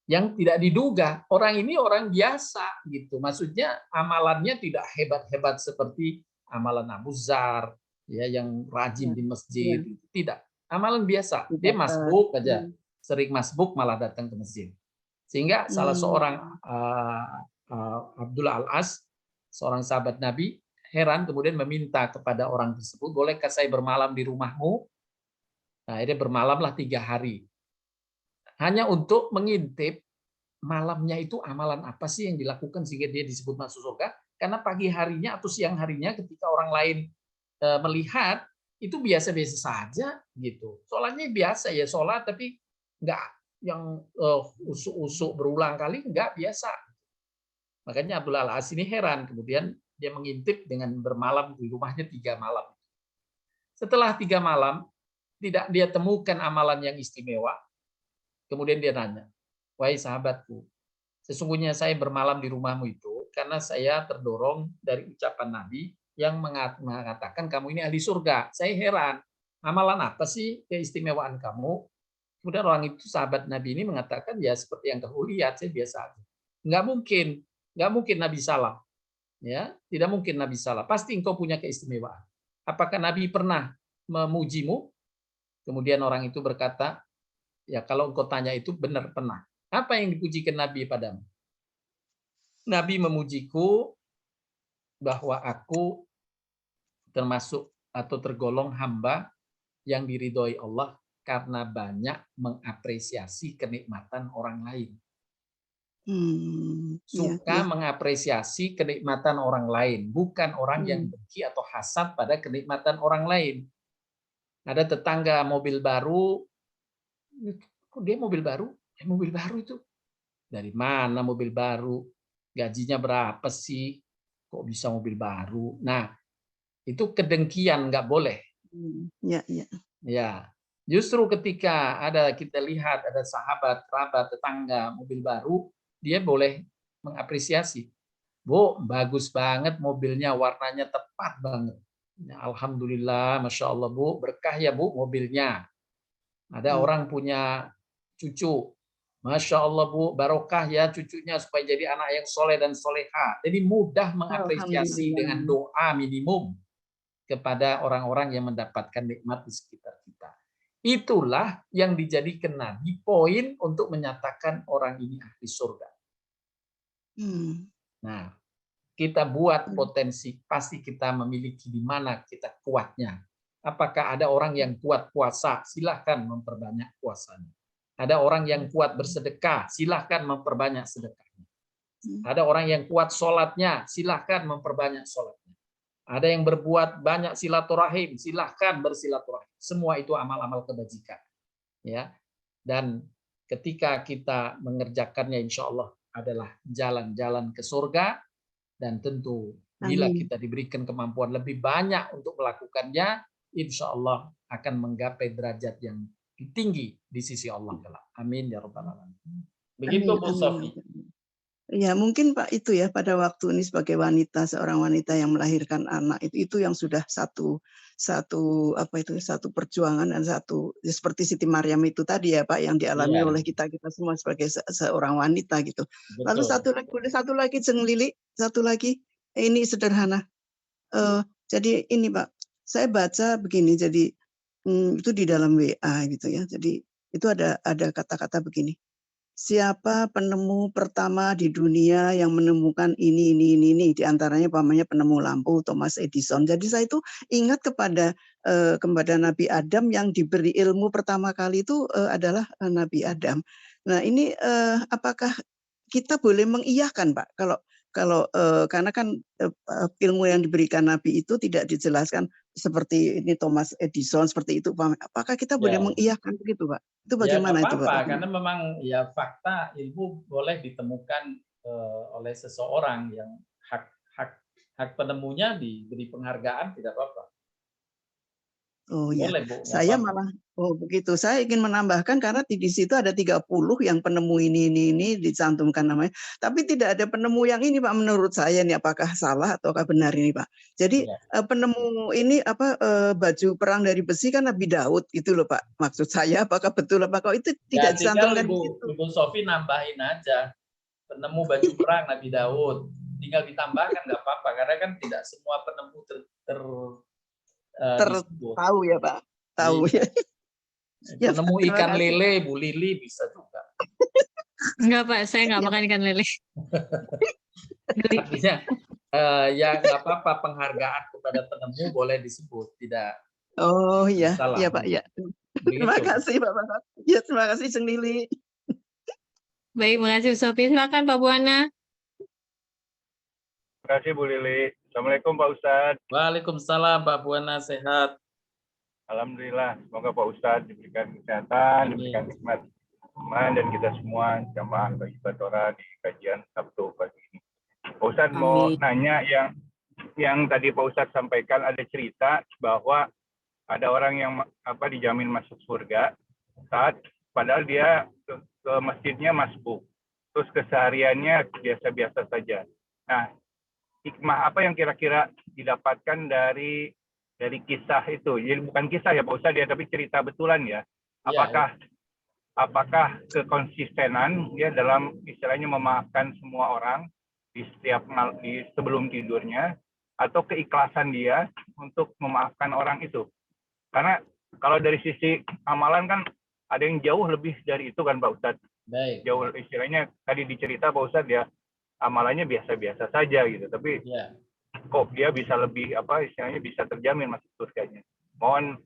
Yang tidak diduga, orang ini orang biasa gitu. Maksudnya amalannya tidak hebat-hebat seperti amalan Abu Dzar ya yang rajin di masjid. Tidak. Amalan biasa. Dia masbuk aja. Sering masbuk malah datang ke masjid. Sehingga salah seorang Abdullah Al-As, seorang sahabat Nabi, heran kemudian meminta kepada orang tersebut, bolehkah saya bermalam di rumahmu? Nah, dia bermalamlah 3 hari. Hanya untuk mengintip malamnya itu amalan apa sih yang dilakukan sehingga dia disebut masuk surga? Karena pagi harinya atau siang harinya ketika orang lain melihat itu biasa-biasa saja gitu. Sholatnya biasa ya sholat, tapi nggak yang usuk-usuk berulang kali, nggak biasa. Makanya Abdullah Al-As ini heran, kemudian dia mengintip dengan bermalam di rumahnya 3 malam. Setelah 3 malam, tidak dia temukan amalan yang istimewa. Kemudian dia nanya, wahai sahabatku, sesungguhnya saya bermalam di rumahmu itu karena saya terdorong dari ucapan Nabi yang mengatakan kamu ini ahli surga. Saya heran, amalan apa sih keistimewaan kamu? Kemudian orang itu, sahabat Nabi ini mengatakan, ya seperti yang kamu lihat, saya biasa aja. Nggak mungkin Nabi salah. Ya, tidak mungkin Nabi salah. Pasti engkau punya keistimewaan. Apakah Nabi pernah memujimu? Kemudian orang itu berkata, ya kalau engkau tanya itu benar pernah. Apa yang dipujikan Nabi padamu? Nabi memujiku bahwa aku termasuk atau tergolong hamba yang diridhoi Allah karena banyak mengapresiasi kenikmatan orang lain. Suka mengapresiasi kenikmatan orang lain, bukan orang yang benci atau hasad pada kenikmatan orang lain. Ada tetangga mobil baru, kok dia mobil baru? Mobil baru itu dari mana mobil baru? Gajinya berapa sih? Kok bisa mobil baru? Nah, itu kedengkian, nggak boleh. Ya, justru ketika kita lihat ada sahabat, kerabat, tetangga mobil baru, dia boleh mengapresiasi. Bu, bagus banget mobilnya, warnanya tepat banget. Ya, alhamdulillah, masya Allah Bu, berkah ya Bu mobilnya. Ada orang punya cucu, masya Allah Bu, barokah ya cucunya supaya jadi anak yang soleh dan soleha. Jadi mudah mengapresiasi dengan doa minimum kepada orang-orang yang mendapatkan nikmat di sekitar kita. Itulah yang dijadikan Nabi poin untuk menyatakan orang ini ahli surga. Nah, kita buat potensi, pasti kita memiliki di mana kita kuatnya. Apakah ada orang yang kuat puasa? Silahkan memperbanyak puasanya. Ada orang yang kuat bersedekah? Silahkan memperbanyak sedekahnya. Ada orang yang kuat sholatnya? Silahkan memperbanyak sholatnya. Ada yang berbuat banyak silaturahim? Silahkan bersilaturahim. Semua itu amal-amal kebajikan. Ya. Dan ketika kita mengerjakannya, insya Allah adalah jalan-jalan ke surga. Dan tentu bila kita diberikan kemampuan lebih banyak untuk melakukannya, insya Allah akan menggapai derajat yang tinggi di sisi Allah. Amin ya rabbal alamin. Begitu Bu Sofi. Ya mungkin Pak itu ya, pada waktu ini sebagai wanita, seorang wanita yang melahirkan anak itu yang sudah satu perjuangan dan satu seperti Siti Maryam itu tadi ya Pak, yang dialami oleh kita semua sebagai seorang wanita gitu. Lalu satu lagi Jeng Lili, satu lagi ini sederhana. Jadi ini Pak, saya baca begini, jadi itu di dalam WA gitu ya. Jadi itu ada kata-kata begini. Siapa penemu pertama di dunia yang menemukan ini, diantaranya pamannya penemu lampu Thomas Edison. Jadi saya itu ingat kepada Nabi Adam yang diberi ilmu pertama kali itu adalah Nabi Adam. Nah ini apakah kita boleh mengiyakan Pak karena kan ilmu yang diberikan Nabi itu tidak dijelaskan seperti ini Thomas Edison seperti itu, apakah kita boleh mengiyakan begitu Pak? Itu bagaimana itu Pak? Karena memang ya fakta ilmu boleh ditemukan oleh seseorang yang hak penemunya diberi penghargaan, tidak apa-apa. Oh ya, boleh, Bu, saya malah begitu. Saya ingin menambahkan karena di situ ada 30 yang penemu ini dicantumkan namanya. Tapi tidak ada penemu yang ini Pak, menurut saya nih, apakah salah ataukah benar ini Pak. Jadi penemu ini baju perang dari besi kan Nabi Daud gitu loh Pak. Maksud saya apakah betul apakah itu tidak dicantumkan di situ. Ibu Sofi nambahin aja penemu baju perang Nabi Daud. Tinggal ditambahkan nggak apa-apa karena kan tidak semua penemu tahu ya Pak, tahu ya. Penemu ikan lele, Bu Lili bisa juga. Enggak Pak, saya nggak makan ikan lele. Artinya ya nggak apa-apa, penghargaan kepada penemu boleh disebut, tidak. Oh iya, salah. Iya Pak ya. Terima kasih Pak. Ya terima kasih Jeng Lili. Baik, terima kasih Sofi. Silakan Pak Buana. Terima kasih Bu Lili. Assalamualaikum Pak Ustadz. Waalaikumsalam Pak Buana, sehat. Alhamdulillah, semoga Pak Ustadz diberikan kesehatan, diberikan nikmat iman, dan kita semua jamaah bagi Batora di kajian Sabtu pagi ini. Pak Ustadz mau nanya yang tadi Pak Ustadz sampaikan, ada cerita bahwa ada orang yang dijamin masuk surga saat padahal dia ke masjidnya masbuk, terus kesehariannya biasa-biasa saja. Nah, hikmah apa yang kira-kira didapatkan dari kisah itu? Jadi bukan kisah ya Pak Ustadz ya, tapi cerita betulan ya. Apakah kekonsistenan ya dalam istilahnya memaafkan semua orang di sebelum tidurnya, atau keikhlasan dia untuk memaafkan orang itu? Karena kalau dari sisi amalan kan ada yang jauh lebih dari itu kan Pak Ustadz. Jauh istilahnya tadi dicerita Pak Ustadz ya, amalannya biasa-biasa saja gitu, tapi kok dia bisa lebih istilahnya bisa terjamin masuk surganya. Mohon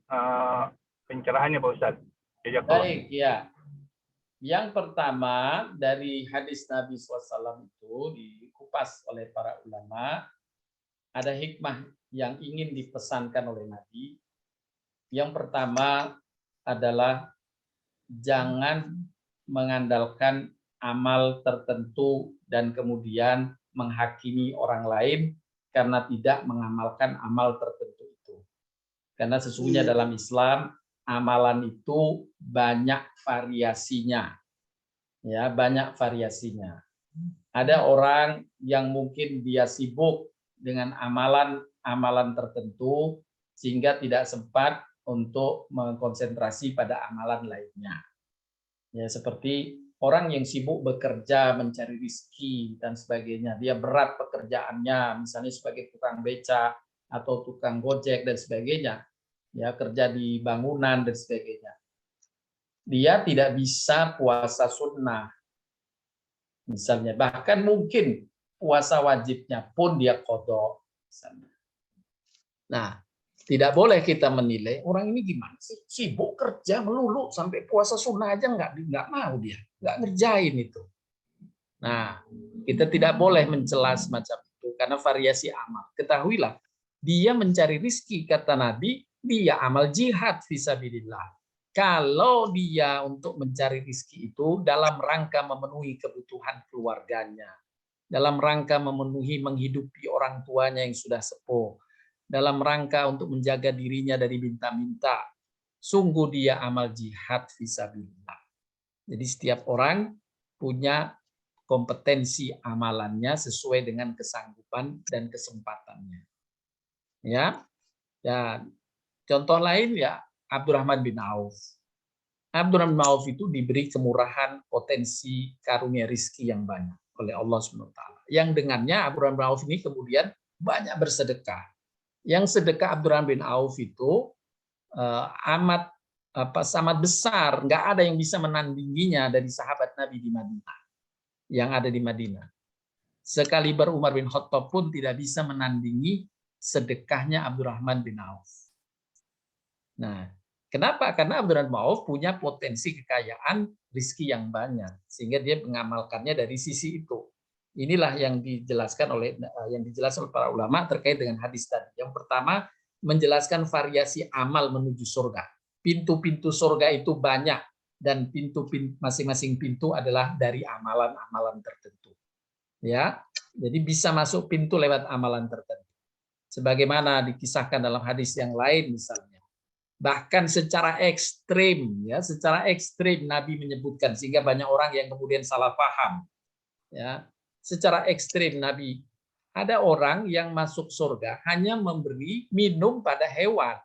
pencerahannya Pak Ustadz. Baik ya. Yang pertama dari hadis Nabi SAW itu dikupas oleh para ulama, ada hikmah yang ingin dipesankan oleh Nabi. Yang pertama adalah jangan mengandalkan amal tertentu dan kemudian menghakimi orang lain karena tidak mengamalkan amal tertentu itu. Karena sesungguhnya dalam Islam amalan itu banyak variasinya. Ya, banyak variasinya. Ada orang yang mungkin dia sibuk dengan amalan-amalan tertentu sehingga tidak sempat untuk mengkonsentrasi pada amalan lainnya. Ya, seperti orang yang sibuk bekerja, mencari rezeki dan sebagainya. Dia berat pekerjaannya, misalnya sebagai tukang beca atau tukang gojek dan sebagainya. Ya, kerja di bangunan dan sebagainya. Dia tidak bisa puasa sunnah. Misalnya, bahkan mungkin puasa wajibnya pun dia qadha. Nah, tidak boleh kita menilai orang ini gimana sih, sibuk kerja melulu sampai puasa sunnah aja nggak mau dia, nggak ngerjain itu. Nah, kita tidak boleh mencela semacam itu karena variasi amal. Ketahuilah, dia mencari rizki, kata Nabi, dia amal jihad fisabilillah. Kalau dia untuk mencari rizki itu dalam rangka memenuhi kebutuhan keluarganya, dalam rangka memenuhi menghidupi orang tuanya yang sudah sepuh, dalam rangka untuk menjaga dirinya dari minta-minta, sungguh dia amal jihad fisabilillah. Jadi setiap orang punya kompetensi amalannya sesuai dengan kesanggupan dan kesempatannya. Ya, dan contoh lain ya Abdurrahman bin Auf. Abdurrahman bin Auf itu diberi kemurahan potensi karunia rizki yang banyak oleh Allah SWT. Yang dengannya Abdurrahman bin Auf ini kemudian banyak bersedekah. Yang sedekah Abdurrahman bin Auf itu sangat besar, nggak ada yang bisa menandinginya dari sahabat Nabi di Madinah, yang ada di Madinah. Sekaliber Umar bin Khattab pun tidak bisa menandingi sedekahnya Abdurrahman bin Auf. Nah, kenapa? Karena Abdurrahman bin Auf punya potensi kekayaan rizki yang banyak, sehingga dia mengamalkannya dari sisi itu. Inilah yang dijelaskan oleh para ulama terkait dengan hadis tadi. Yang pertama, menjelaskan variasi amal menuju surga. Pintu-pintu surga itu banyak dan masing-masing pintu adalah dari amalan-amalan tertentu. Ya, jadi bisa masuk pintu lewat amalan tertentu. Sebagaimana dikisahkan dalam hadis yang lain misalnya. Bahkan secara ekstrim, ya, secara ekstrim Nabi menyebutkan sehingga banyak orang yang kemudian salah paham. Ya, secara ekstrim Nabi, ada orang yang masuk surga hanya memberi minum pada hewan,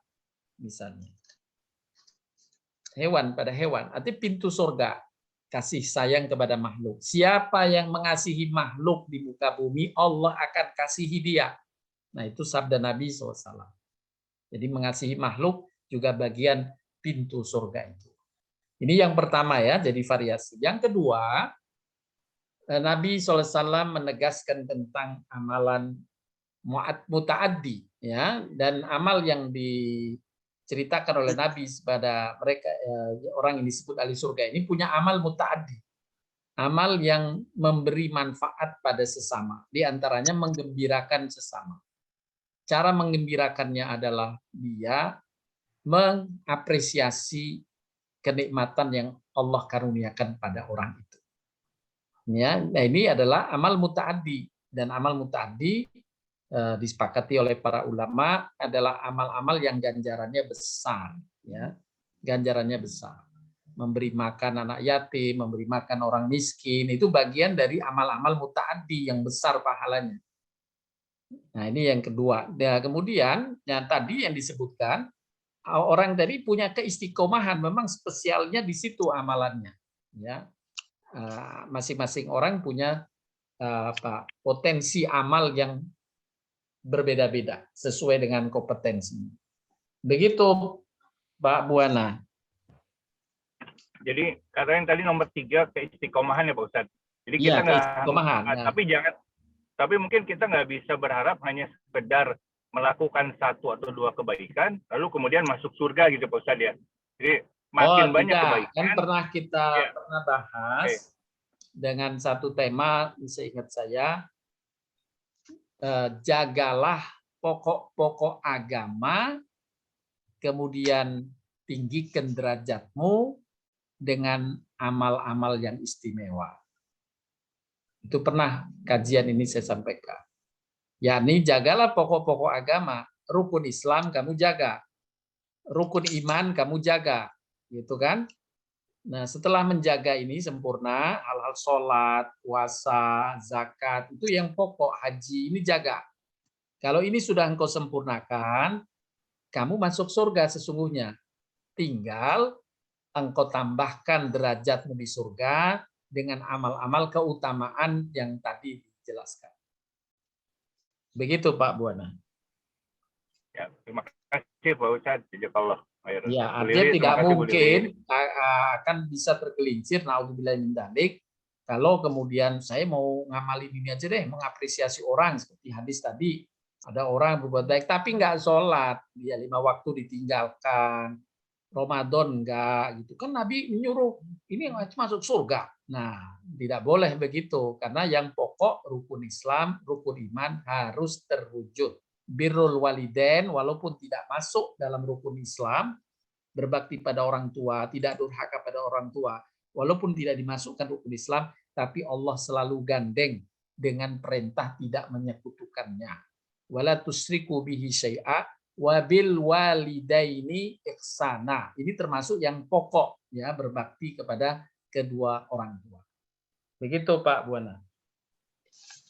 misalnya. Hewan pada hewan, artinya pintu surga, kasih sayang kepada makhluk. Siapa yang mengasihi makhluk di muka bumi, Allah akan kasihi dia. Nah, itu sabda Nabi SAW. Jadi mengasihi makhluk juga bagian pintu surga itu. Ini yang pertama ya, jadi variasi. Yang kedua, Nabi SAW menegaskan tentang amalan muta'addi, ya, dan amal yang diceritakan oleh Nabi kepada mereka orang yang disebut ahli surga ini punya amal muta'addi, amal yang memberi manfaat pada sesama, di antaranya menggembirakan sesama. Cara menggembirakannya adalah dia mengapresiasi kenikmatan yang Allah karuniakan pada orang itu. Ya, nah ini adalah amal muta'addi, dan amal muta'addi disepakati oleh para ulama adalah amal-amal yang ganjarannya besar, ya. Ganjarannya besar. Memberi makan anak yatim, memberi makan orang miskin, itu bagian dari amal-amal muta'addi yang besar pahalanya. Nah, ini yang kedua. Nah, kemudian yang tadi yang disebutkan, orang tadi punya keistiqomahan, memang spesialnya di situ amalannya, ya. Masing-masing orang punya potensi amal yang berbeda-beda sesuai dengan kompetensinya. Begitu, Pak Buana. Jadi katanya tadi nomor 3 keistiqomahan ya Pak Ustadz. Jadi kita tapi mungkin kita nggak bisa berharap hanya sekedar melakukan 1 atau 2 kebaikan lalu kemudian masuk surga gitu Pak Ustadz ya. Jadi makin banyak kebaikan. Kan pernah kita bahas dengan satu tema, seingat saya, jagalah pokok-pokok agama, kemudian tinggikan derajatmu dengan amal-amal yang istimewa. Itu pernah kajian ini saya sampaikan. Yakni jagalah pokok-pokok agama, rukun Islam kamu jaga, rukun iman kamu jaga, gitu kan? Nah, setelah menjaga ini sempurna, hal-hal sholat, puasa, zakat, itu yang pokok, haji ini jaga. Kalau ini sudah engkau sempurnakan, kamu masuk surga sesungguhnya. Tinggal engkau tambahkan derajatmu di surga dengan amal-amal keutamaan yang tadi dijelaskan. Begitu Pak Buana. Ya, terima kasih Pak Ustadz. Jazakallah khairan. Ya, Bu artinya Lili, tidak terima kasih, Bu mungkin Lili. akan bisa tergelincir naudzubillah min dzalik kalau kemudian saya mau ngamalin ini aja deh, mengapresiasi orang seperti hadis tadi. Ada orang berbuat baik tapi nggak sholat, dia 5 waktu ditinggalkan, Ramadan enggak gitu kan, Nabi menyuruh ini masuk surga. Nah, tidak boleh begitu karena yang pokok rukun Islam, rukun iman harus terwujud. Birrul walidain walaupun tidak masuk dalam rukun Islam, berbakti pada orang tua, tidak durhaka pada orang tua, walaupun tidak dimasukkan rukun Islam, tapi Allah selalu gandeng dengan perintah tidak menyekutukannya. Wala tusriku bihi syai'a wabil walidaini ihsana. Ini termasuk yang pokok ya, berbakti kepada kedua orang tua. Begitu Pak Buana.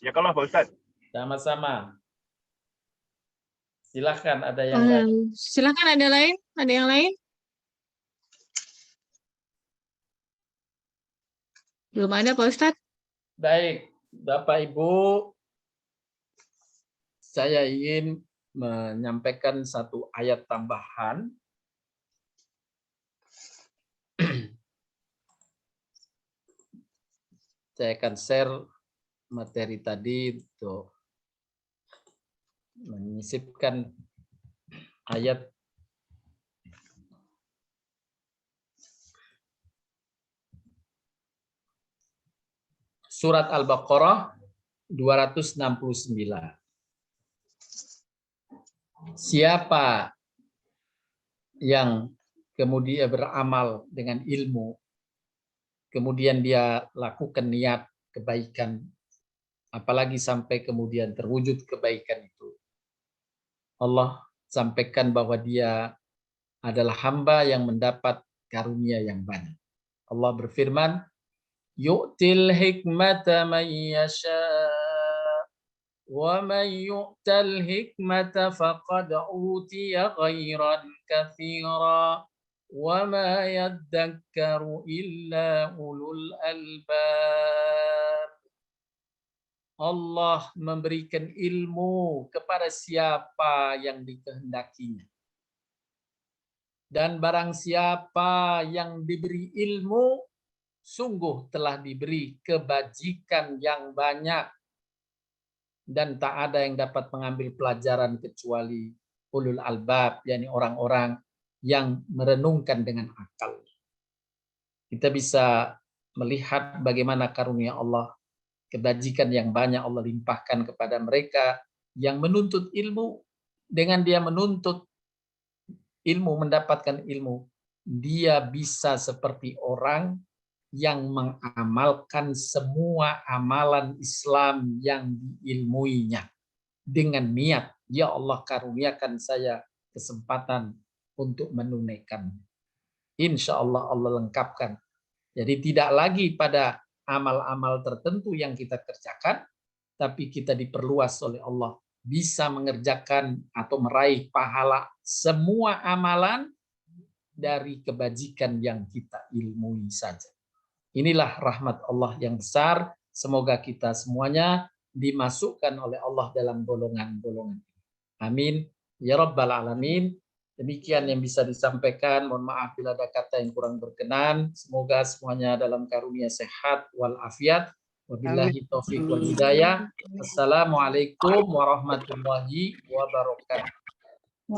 Ya kalau Pak Ustadz. Sama-sama. Silakan ada yang lain. Silakan ada lain? Ada yang lain? Belum ada Pak Ustadz? Baik, Bapak Ibu, saya ingin menyampaikan satu ayat tambahan. Saya akan share materi tadi untuk menyisipkan ayat surat Al-Baqarah 269. Siapa yang kemudian beramal dengan ilmu, kemudian dia lakukan niat kebaikan, apalagi sampai kemudian terwujud kebaikan itu, Allah sampaikan bahwa dia adalah hamba yang mendapat karunia yang banyak. Allah berfirman, yu'til hikmata man yasha wa man yu'tal hikmata faqad utiya khairan katsira wa ma yadhakkaru illa ulul albab. Allah memberikan ilmu kepada siapa yang dikehendakinya. Dan barang siapa yang diberi ilmu, sungguh telah diberi kebajikan yang banyak. Dan tak ada yang dapat mengambil pelajaran kecuali ulul albab, yakni orang-orang yang merenungkan dengan akal. Kita bisa melihat bagaimana karunia Allah, kebajikan yang banyak Allah limpahkan kepada mereka yang menuntut ilmu. Dengan dia menuntut ilmu, mendapatkan ilmu, dia bisa seperti orang yang mengamalkan semua amalan Islam yang diilmuinya dengan niat, ya Allah karuniakan saya kesempatan untuk menunaikan. Insya Allah Allah lengkapkan. Jadi tidak lagi pada amal-amal tertentu yang kita kerjakan, tapi kita diperluas oleh Allah bisa mengerjakan atau meraih pahala semua amalan dari kebajikan yang kita ilmui saja. Inilah rahmat Allah yang besar. Semoga kita semuanya dimasukkan oleh Allah dalam golongan-golongan. Amin. Ya Rabbal Alamin. Demikian yang bisa disampaikan. Mohon maaf bila ada kata yang kurang berkenan. Semoga semuanya dalam karunia sehat walafiat. Wabillahi taufiq wal hidayah. Assalamualaikum warahmatullahi wabarakatuh.